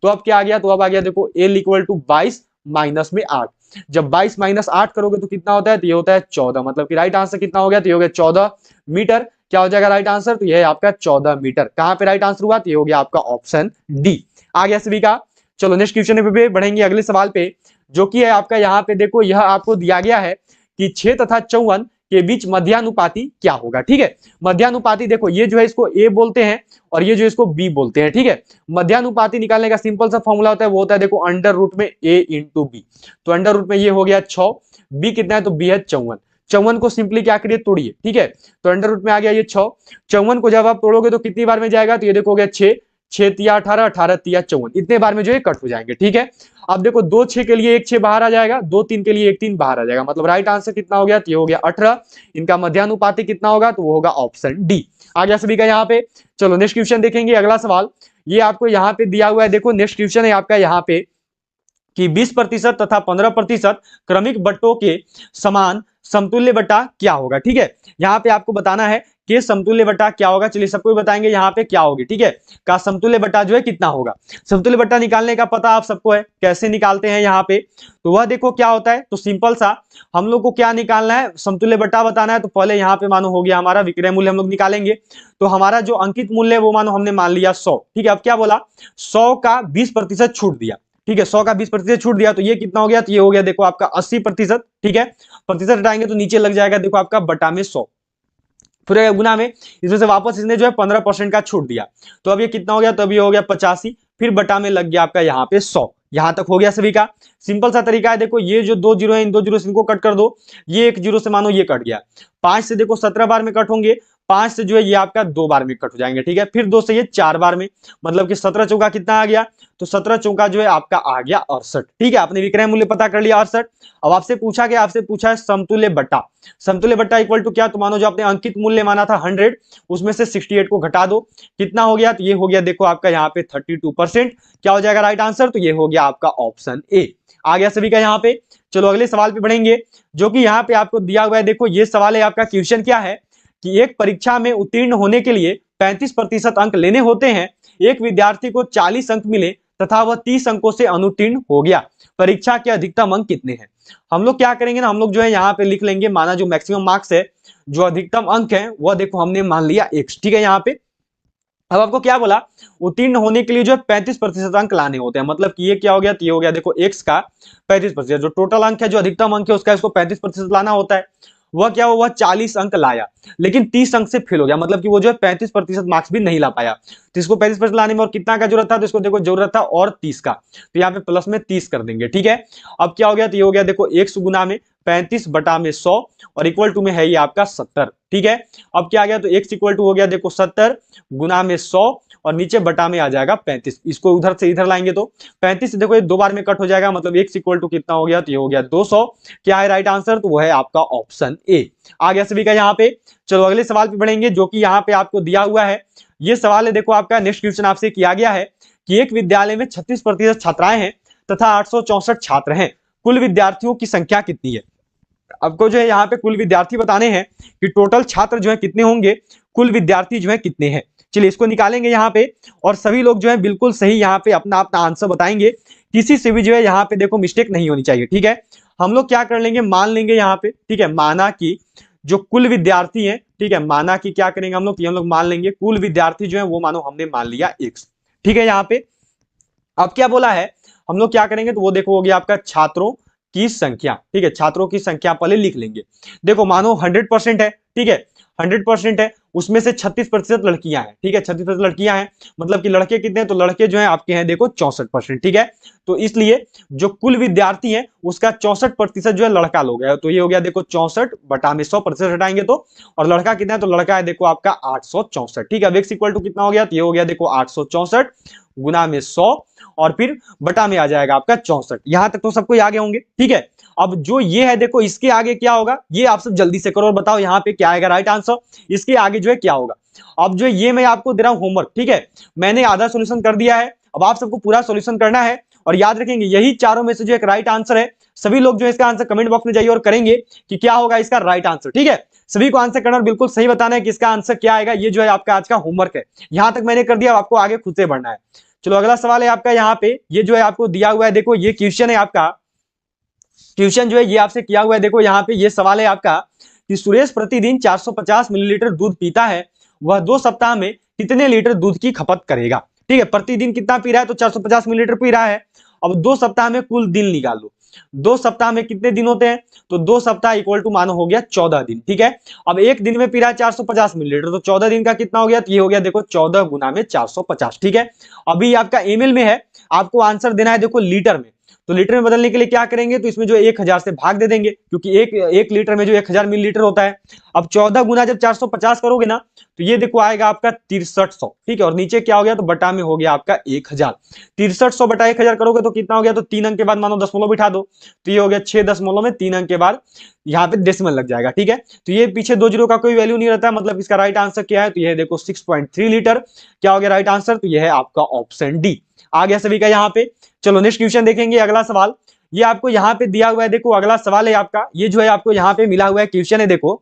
तो अब क्या आ गया, तो अब आ गया देखो एल इक्वल टू 22 माइनस में 8, जब 22 माइनस 8 करोगे तो कितना होता है, तो ये होता है 14, मतलब कि राइट आंसर कितना हो गया, तो ये हो गया 14 मीटर। क्या हो जाएगा राइट आंसर, तो ये है आपका 14 मीटर। कहां पे राइट आंसर हुआ, तो ये हो गया आपका ऑप्शन डी आ गया सभी का। चलो नेक्स्ट क्वेश्चन पे बढ़ेंगे अगले सवाल पे, जो कि है आपका यहाँ पे देखो यह आपको दिया गया है कि 6 तथा 54 के बीच मध्यानुपाती क्या होगा, ठीक है। मध्यानुपाती देखो ये जो है इसको ए बोलते हैं और ये जो इसको बी बोलते हैं, ठीक है। मध्यानुपाती निकालने का सिंपल सा फॉर्मूला होता है, वो होता है देखो अंडर रूट में ए इंटू बी, तो अंडर रूट में ये हो गया 6, बी कितना है, तो बी है 54, 54 को सिंपली क्या करिए तोड़िए, ठीक है, तो अंडर रूट में आ गया ये 6, 54 को जब आप तोड़ोगे तो कितनी बार में जाएगा, तो ये देखो हो गया 6, 6 तिया 18, 18 तिया 54, इतने बार में जो है कट हो जाएंगे, ठीक है। अब देखो 2 6 के लिए 1 6 बाहर आ जाएगा, 2 3 के लिए 1 3 बाहर आ जाएगा, मतलब राइट आंसर कितना हो गया, तो ये हो गया 18। इनका मध्यानुपाती कितना होगा, तो वो होगा ऑप्शन डी आ गया सभी का यहाँ पे। चलो नेक्स्ट क्वेश्चन देखेंगे, अगला सवाल ये आपको यहाँ पे दिया हुआ है। देखो नेक्स्ट क्वेश्चन है आपका यहाँ पे कि 20% तथा 15% क्रमिक बट्टों के समान समतुल्य बट्टा क्या होगा, ठीक है। यहाँ पे आपको बताना है कि समतुल्य बट्टा क्या होगा, चलिए सबको बताएंगे यहाँ पे क्या होगी, ठीक है, का समतुल्य बट्टा जो है कितना होगा। समतुल्य बट्टा निकालने का पता आप सबको है, कैसे निकालते हैं यहाँ पे, तो वह देखो क्या होता है, तो सिंपल सा हम लोग को क्या निकालना है, समतुल्य बट्टा बताना है। तो पहले यहाँ पे मानो हो गया हमारा विक्रय मूल्य हम लोग निकालेंगे, तो हमारा जो अंकित मूल्य है वो मानो हमने मान लिया 100, ठीक है। अब क्या बोला, 100 का 20% छूट दिया, ठीक है, 100 का 20% छूट दिया, तो ये कितना हो गया, तो ये हो गया देखो आपका 80%, ठीक है। प्रतिशत हटाएंगे तो नीचे लग जाएगा देखो आपका बटा में 100, फिर गुना में इसमें से वापस इसने जो है 15% का छूट दिया, तो अब ये कितना हो गया, तो अब ये हो गया 85, फिर बटा में लग गया आपका यहाँ पे 100। यहां तक हो गया सभी का। सिंपल सा तरीका है, देखो ये जो 2 जीरो है इन 2 जीरो से इनको कट कर दो, ये 1 जीरो से मानो ये कट गया, 5 से देखो 17 बार में कट होंगे, 5 से जो है ये आपका 2 बार में कट हो जाएंगे, ठीक है। फिर 2 से ये 4 बार में, मतलब कि 17 चौका कितना आ गया, तो 17 चौका जो है आपका आ गया 68, ठीक है। आपने विक्रय मूल्य पता कर लिया 68। अब आपसे पूछा गया, आपसे पूछा है समतुल्य बट्टा, समतुल्य बट्टा इक्वल टू क्या, तो मानो जो आपने अंकित मूल्य माना था 100, उसमें से 68 को घटा दो, कितना हो गया, तो ये हो गया देखो आपका यहाँ पे 32%। क्या हो जाएगा राइट आंसर, तो ये हो गया आपका ऑप्शन ए आ गया सभी का यहाँ पे। चलो अगले सवाल पे बढ़ेंगे, जो कि यहाँ पे आपको दिया हुआ है। देखो ये सवाल है आपका, क्वेश्चन क्या है कि एक परीक्षा में उत्तीर्ण होने के लिए 35% अंक लेने होते हैं, एक विद्यार्थी को 40 अंक मिले तथा वह 30 अंकों से अनुत्तीर्ण हो गया, परीक्षा के अधिकतम अंक कितने हैं। हम लोग क्या करेंगे ना, हम लोग जो है यहाँ पे लिख लेंगे, माना जो मैक्सिमम मार्क्स है, जो अधिकतम अंक है वह देखो हमने मान लिया x, ठीक है। यहाँ पे अब आपको क्या बोला, उत्तीर्ण होने के लिए जो है 35% अंक लाने होते हैं, मतलब कि ये क्या हो गया, तो ये हो गया देखो x का 35%, जो टोटल अंक है, जो अधिकतम अंक है उसका इसको 35% लाना होता है। वह क्या हुआ, 40 अंक लाया, लेकिन 30 अंक से फेल हो गया, मतलब कि वो जो है 35% मार्क्स भी नहीं ला पाया। तो इसको 35% लाने में और कितना का जरूरत था, तो इसको देखो जरूरत था और 30 का, तो यहाँ पे प्लस में 30 कर देंगे, ठीक है। अब क्या हो गया, तो ये हो गया देखो 100 गुना में 35 बटा में 100 और इक्वल टू में है ये आपका 70। ठीक है, अब क्या आ गया, तो x इक्वल टू हो गया देखो 70 गुना में 100 और नीचे बटा में आ जाएगा 35। इसको उधर से इधर लाएंगे तो 35 देखो ये 2 बार में कट हो जाएगा, मतलब x इक्वल टू कितना हो गया, तो ये हो गया 200। क्या है राइट आंसर, तो वो है आपका ऑप्शन ए। आ गया सभी का यहाँ पे। चलो अगले सवाल पे बढ़ेंगे जो कि यहाँ पे आपको दिया हुआ है। ये सवाल है देखो आपका, नेक्स्ट क्वेश्चन आपसे किया गया है कि एक विद्यालय में 36% छात्राएं हैं तथा 864 छात्र हैं, कुल विद्यार्थियों की संख्या कितनी है। आपको जो है यहाँ पे कुल विद्यार्थी बताने हैं कि टोटल छात्र जो है कितने होंगे, कुल विद्यार्थी जो है कितने हैं। चलिए इसको निकालेंगे यहाँ पे और सभी लोग जो है बिल्कुल सही यहाँ पे अपना अपना आंसर बताएंगे, किसी से भी जो है यहाँ पे देखो मिस्टेक नहीं होनी चाहिए। ठीक है, हम लोग क्या कर लेंगे, मान लेंगे यहाँ पे, ठीक है, माना कि जो कुल विद्यार्थी हैं, ठीक है, माना कि क्या करेंगे हम लोग मान लेंगे कुल विद्यार्थी जो है वो मानो हमने मान लिया x। ठीक है, यहाँ पे अब क्या बोला है, हम लोग क्या करेंगे, तो वो देखो हो गया आपका छात्रों की संख्या। ठीक है, छात्रों की संख्या पहले लिख लेंगे। देखो मानो 100% है, ठीक है, 100% है, उसमें से 36% लड़कियां हैं। ठीक है, 36% लड़कियां हैं, मतलब कि लड़के कितने हैं, तो लड़के जो हैं आपके हैं देखो 64%। ठीक है, तो इसलिए जो कुल विद्यार्थी हैं उसका 64% जो है लड़का लोग है, तो ये हो गया देखो 64 बटा में 100% हटाएंगे तो, और लड़का कितना है, तो लड़का है देखो आपका 864। ठीक है, x इक्वल टू कितना हो गया, तो ये हो गया देखो 864 गुना में 100 और फिर बटा में आ जाएगा आपका 64। यहां तक तो सबको आगे होंगे। ठीक है, अब जो ये है देखो इसके आगे क्या होगा, ये आप सब जल्दी से करो और बताओ यहाँ पे क्या आएगा राइट आंसर, इसके आगे जो है क्या होगा। अब जो ये मैं आपको दे रहा हूं होमवर्क, ठीक है, मैंने आधा सॉल्यूशन कर दिया है, अब आप सबको पूरा सॉल्यूशन करना है और याद रखेंगे यही चारों में से जो एक राइट आंसर है। सभी लोग जो इसका आंसर कमेंट बॉक्स में जाइए और करेंगे कि क्या होगा इसका राइट आंसर। ठीक है, सभी को आंसर करना और बिल्कुल सही बताना है कि इसका आंसर क्या आएगा। ये जो है आपका आज का होमवर्क है, यहां तक मैंने कर दिया, आपको आगे खुद से बढ़ना है। चलो अगला सवाल है आपका यहाँ पे, ये जो है आपको दिया हुआ है, देखो ये क्वेश्चन है आपका, क्वेश्चन जो है ये आपसे किया हुआ है। देखो यहाँ पे ये सवाल है आपका कि सुरेश प्रतिदिन 450 मिलीलीटर दूध पीता है, वह 2 सप्ताह में कितने लीटर दूध की खपत करेगा। ठीक है, प्रतिदिन कितना पी रहा है, तो 450 मिलीलीटर पी रहा है। अब 2 सप्ताह में कुल दिन निकाल लो, 2 सप्ताह में कितने दिन होते हैं, तो 2 सप्ताह इक्वल टू मानो हो गया 14 दिन। ठीक है, अब एक दिन में पी रहा है 450 मिलीलीटर, तो 14 दिन का कितना हो गया, तो ये हो गया देखो 14 गुना में 450। ठीक है, अभी आपका एमएल में है, आपको आंसर देना है देखो लीटर में, तो लीटर में बदलने के लिए क्या करेंगे, तो इसमें जो 1000 से भाग दे देंगे, क्योंकि एक लीटर में जो 1000 मिलीलीटर होता है। अब 14 गुना जब 450 करोगे ना, तो ये देखो आएगा आपका 6300। ठीक है, और नीचे क्या हो गया, तो बटा में हो गया आपका 1000। 6300 बटा 1000 करोगे तो कितना हो गया, तो 3 अंक के बाद मानो दशमलव बिठा दो, तो ये हो गया 6 दशमलव में 3 अंक के बाद यहाँ पे डेसिमल लग जाएगा। ठीक है, तो ये पीछे 2 जीरो का कोई वैल्यू नहीं रहता, मतलब इसका राइट आंसर क्या है, तो ये देखो 6.3 लीटर। क्या हो गया राइट आंसर, तो ये है आपका ऑप्शन डी। आ गया सभी का यहाँ पे। चलो नेक्स्ट क्वेश्चन देखेंगे, अगला सवाल ये आपको यहाँ पे दिया हुआ है। देखो अगला सवाल है आपका, ये जो है आपको यहाँ पे मिला हुआ है क्वेश्चन है, देखो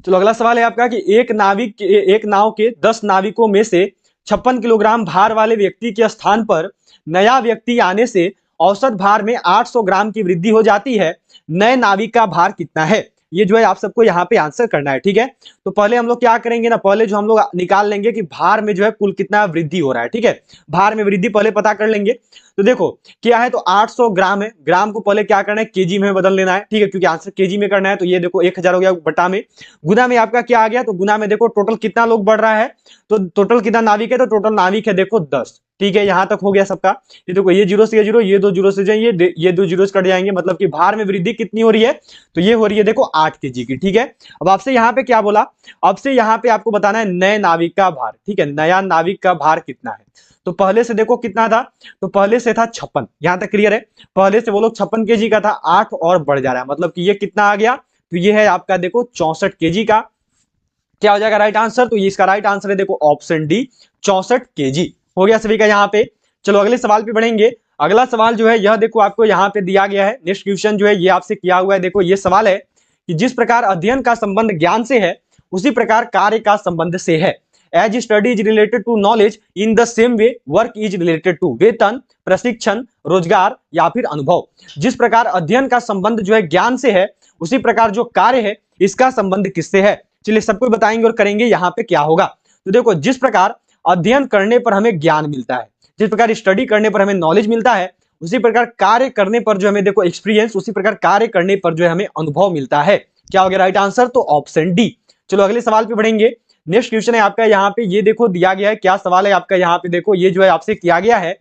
चलो अगला सवाल है आपका कि एक नाव के 10 नाविकों में से 56 किलोग्राम भार वाले व्यक्ति के स्थान पर नया व्यक्ति आने से औसत भार में 800 ग्राम की वृद्धि हो जाती है, नए नाविक का भार कितना है। ये जो है आप सबको यहाँ पे आंसर करना है। ठीक है, तो पहले हम लोग क्या करेंगे ना, पहले जो हम लोग निकाल लेंगे कि भार में जो है कुल कितना वृद्धि हो रहा है। ठीक है, भार में वृद्धि पहले पता कर लेंगे। तो देखो क्या है, तो 800 ग्राम है, ग्राम को पहले क्या करना है, केजी में बदल लेना है। ठीक है, क्योंकि आंसर केजी में करना है, तो ये देखो 1000 हो गया, बटा में गुना में आपका क्या आ गया, तो गुना में देखो टोटल कितना लोग बढ़ रहा है, तो टोटल कितना नाविक है, तो टोटल नाविक है देखो 10। ठीक है, यहां तक हो गया सबका। ये देखो ये जीरो से ये जीरो, ये 2 जीरो से जाएंगे, ये 2 जीरो कट जाएंगे, मतलब कि भार में वृद्धि कितनी हो रही है, तो ये हो रही है देखो 8 केजी की। ठीक है, अब आपसे यहाँ पे क्या बोला, अब से यहाँ पे आपको बताना है नए नाविक का भार। ठीक है, नया नाविक का भार कितना है, तो पहले से देखो कितना था, तो पहले से था 56। यहां तक क्लियर है, पहले से वो लोग 56 केजी का था, 8 और बढ़ जा रहा है, मतलब कि ये कितना आ गया, तो ये है आपका देखो 64 केजी का। क्या हो जाएगा राइट आंसर, तो इसका राइट आंसर है देखो ऑप्शन डी 64 केजी। हो गया सभी का यहाँ पे। चलो अगले सवाल पे बढ़ेंगे। अगला सवाल जो है यह देखो आपको यहाँ पे दिया गया है, नेक्स्ट क्वेश्चन जो है ये आपसे किया हुआ है। देखो ये सवाल है कि जिस प्रकार अध्ययन का संबंध ज्ञान से है उसी प्रकार कार्य का संबंध से है। As study is related to knowledge in the same way work is related to वेतन, प्रशिक्षण, रोजगार या फिर अनुभव। जिस प्रकार अध्ययन का संबंध जो है ज्ञान से है उसी प्रकार जो कार्य है इसका संबंध किससे है। चलिए सब कुछ बताएंगे और करेंगे यहाँ पे क्या होगा। तो देखो, जिस प्रकार अध्ययन करने पर हमें ज्ञान मिलता है, जिस प्रकार स्टडी करने पर हमें नॉलेज मिलता है, उसी प्रकार कार्य करने पर जो हमें देखो एक्सपीरियंस, उसी प्रकार कार्य करने पर जो है हमें अनुभव मिलता है। क्या हो गया राइट आंसर? तो ऑप्शन डी। चलो अगले सवाल पे बढ़ेंगे। नेक्स्ट क्वेश्चन है आपका यहाँ पे, ये देखो दिया गया है, क्या सवाल है आपका यहाँ पे, देखो ये जो है आपसे किया गया है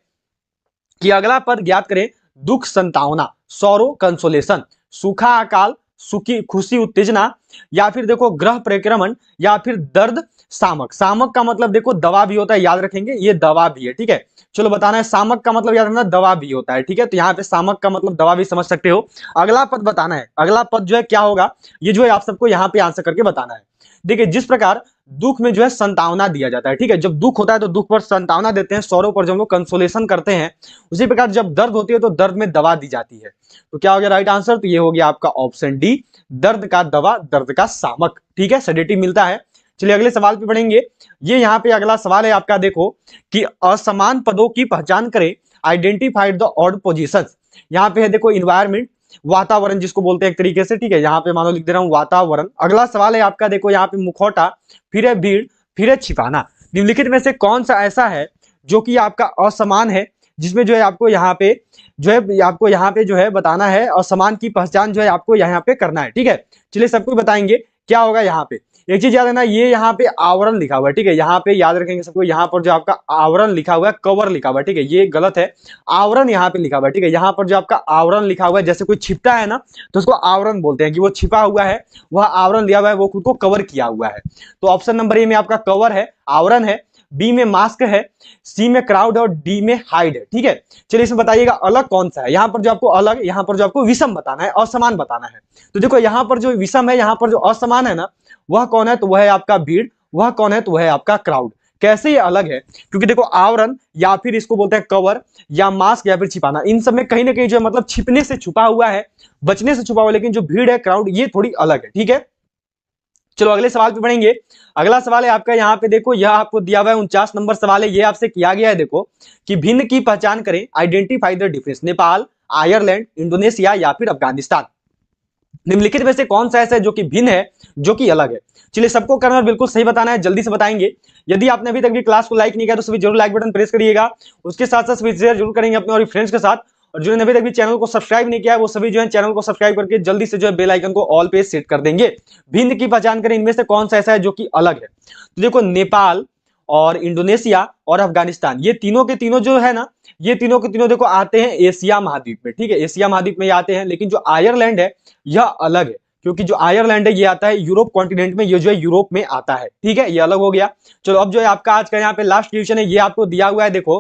कि अगला पद ज्ञात करें। दुख संतावना, सौरो कंसोलेशन, सूखा अकाल, सुखी खुशी उत्तेजना, या फिर देखो ग्रह परिक्रमण, या फिर दर्द सामक। सामक का मतलब देखो दवा भी होता है, याद रखेंगे ये दवा भी है, ठीक है। चलो बताना है, सामक का मतलब याद रखना दवा भी होता है, ठीक है। तो यहाँ पे सामक का मतलब दवा भी समझ सकते हो। अगला पद बताना है, अगला पद जो है क्या होगा, ये जो है आप सबको यहाँ पे आंसर करके बताना है। देखिए, जिस प्रकार दुख में जो है संतावना दिया जाता है, ठीक है, जब दुख होता है तो दुख पर संतावना देते हैं, सौरों पर जब हम लोग कंसोलेशन करते हैं, उसी प्रकार जब दर्द होती है तो दर्द में दवा दी जाती है। तो क्या हो गया राइट आंसर? तो ये हो गया आपका ऑप्शन डी, दर्द का दवा, दर्द का सामक, ठीक है, सेडेटिव मिलता है। चलिए अगले सवाल पे बढ़ेंगे। ये यहाँ पे अगला सवाल है आपका, देखो कि असमान पदों की पहचान करें, आइडेंटिफाइड द ऑड पोजीशंस। यहाँ पे है देखो इन्वायरमेंट, वातावरण जिसको बोलते हैं एक तरीके से, ठीक है, यहाँ पे मानो लिख दे रहा हूं वातावरण। अगला सवाल है आपका, देखो यहाँ पे मुखौटा, फिर है भीड़, फिर है छिपाना। निम्नलिखित में से कौन सा ऐसा है जो कि आपका असमान है, जिसमें जो है आपको यहाँ पे जो है बताना है, असमान की पहचान जो है आपको यहाँ पे करना है, ठीक है। चलिए सब कुछ बताएंगे क्या होगा। यहाँ पे एक चीज याद है ना, ये यहाँ पे आवरण लिखा हुआ है, ठीक है, यहाँ पे याद रखेंगे सबको, यहाँ पर जो आपका आवरण लिखा हुआ है, कवर लिखा हुआ है, ठीक है, ये गलत है, आवरण यहाँ पे लिखा हुआ है, ठीक है। यहाँ पर जो आपका आवरण लिखा हुआ है, जैसे कोई छिपता है ना तो उसको आवरण बोलते हैं, कि वो छिपा हुआ है, वह आवरण लिया हुआ है, वो खुद को कवर किया हुआ है। तो ऑप्शन नंबर ए में आपका कवर है, आवरण है, बी में मास्क है, सी में क्राउड और डी में हाइड है, ठीक है। चलिए इसमें बताइएगा अलग कौन सा है। यहाँ पर जो आपको अलग, यहाँ पर जो आपको विषम बताना है, असमान बताना है। तो देखो यहाँ पर जो विषम है, यहाँ पर जो असमान है ना, वह कौन है? तो वह है आपका भीड़। वह कौन है? तो वह है आपका क्राउड। कैसे ये अलग है? क्योंकि देखो आवरण या फिर इसको बोलते हैं कवर या मास्क या फिर छिपाना, इन सब में कहीं ना कहीं जो है मतलब छिपने से छुपा हुआ है, बचने से छुपा हुआ है, लेकिन जो भीड़ है, क्राउड, ये थोड़ी अलग है, ठीक है। चलो अगले सवाल पे बढ़ेंगे। अगला सवाल है आपका यहाँ पे, देखो यह आपको दिया हुआ है 49 नंबर सवाल है, ये आपसे किया गया है, देखो कि भिन्न की पहचान करें, identify the difference. Nepal, Ireland, Indonesia या फिर अफगानिस्तान। निम्नलिखित में से कौन सा ऐसा है जो कि भिन्न है, जो कि अलग है? चलिए सबको करना और बिल्कुल सही बताना है, जल्दी से बताएंगे। यदि आपने अभी तक भी क्लास को लाइक नहीं किया तो सभी जरूर लाइक बटन प्रेस करिएगा। उसके साथ साथ सभी शेयर जरूर करेंगे अपने और फ्रेंड्स के साथ, और जिन्होंने अभी तक भी चैनल को सब्सक्राइब नहीं किया है वो सभी जो है चैनल को सब्सक्राइब करके जल्दी से जो है बेल आइकन को ऑल पे सेट कर देंगे। भिन्न की पहचान करें, इनमें से कौन सा ऐसा है जो कि अलग है? तो देखो नेपाल और इंडोनेशिया और अफगानिस्तान, ये तीनों के तीनों जो है ना, ये तीनों के तीनों देखो आते हैं एशिया महाद्वीप में, ठीक है, एशिया महाद्वीप में आते हैं। लेकिन जो आयरलैंड है यह अलग है, क्योंकि जो आयरलैंड है ये आता है यूरोप कॉन्टिनेंट में, ये जो है यूरोप में आता है, ठीक है, ये अलग हो गया। चलो अब जो है आपका आज का यहाँ पे लास्ट क्वेश्चन है, ये आपको दिया हुआ है, देखो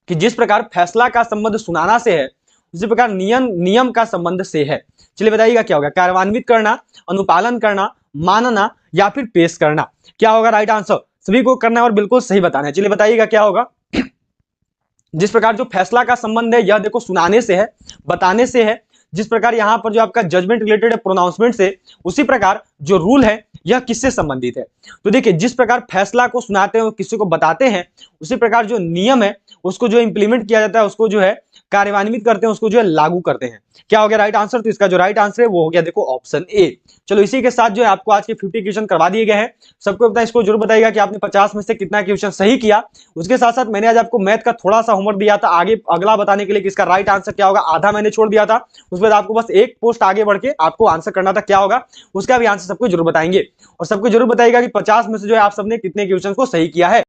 कि जिस प्रकार फैसला का संबंध सुनाना से है, उसी प्रकार नियम का संबंध से है। चलिए बताइएगा क्या होगा? कार्यान्वित करना, अनुपालन करना, मानना या फिर पेश करना। क्या होगा राइट आंसर? सभी को करना है और बिल्कुल सही बताना है। चलिए बताइएगा क्या होगा। जिस प्रकार जो फैसला का संबंध है, यह देखो सुनाने से है, बताने से है। जिस प्रकार यहां पर जो आपका जजमेंट रिलेटेड है प्रोनाउंसमेंट से, उसी प्रकार जो रूल है यह किससे संबंधित है? तो देखिए, जिस प्रकार फैसला को सुनाते हैं, किसी को बताते हैं, उसी प्रकार जो नियम है उसको जो इंप्लीमेंट किया जाता है, उसको जो है कार्यान्वित करते हैं, उसको जो है लागू करते हैं। क्या हो गया राइट आंसर? तो इसका जो राइट आंसर है वो हो गया देखो ऑप्शन ए। चलो इसी के साथ जो है आपको आज के 50 क्वेश्चन करवा दिए गए हैं। सबको पता है, इसको जरूर बताइएगा कि आपने 50 में से कितना क्वेश्चन सही किया। उसके साथ साथ मैंने आज आपको मैथ का थोड़ा सा होमवर्क दिया था आगे अगला बताने के लिए कि इसका राइट आंसर क्या होगा, आधा मैंने छोड़ दिया था। उसके बाद आपको बस एक पोस्ट आगे बढ़ के आपको आंसर करना था, क्या होगा उसका भी आंसर सबको जरूर बताएंगे। और सबको जरूर बताइएगा कि 50 में से जो है आप सबने कितने क्वेश्चन को सही किया है।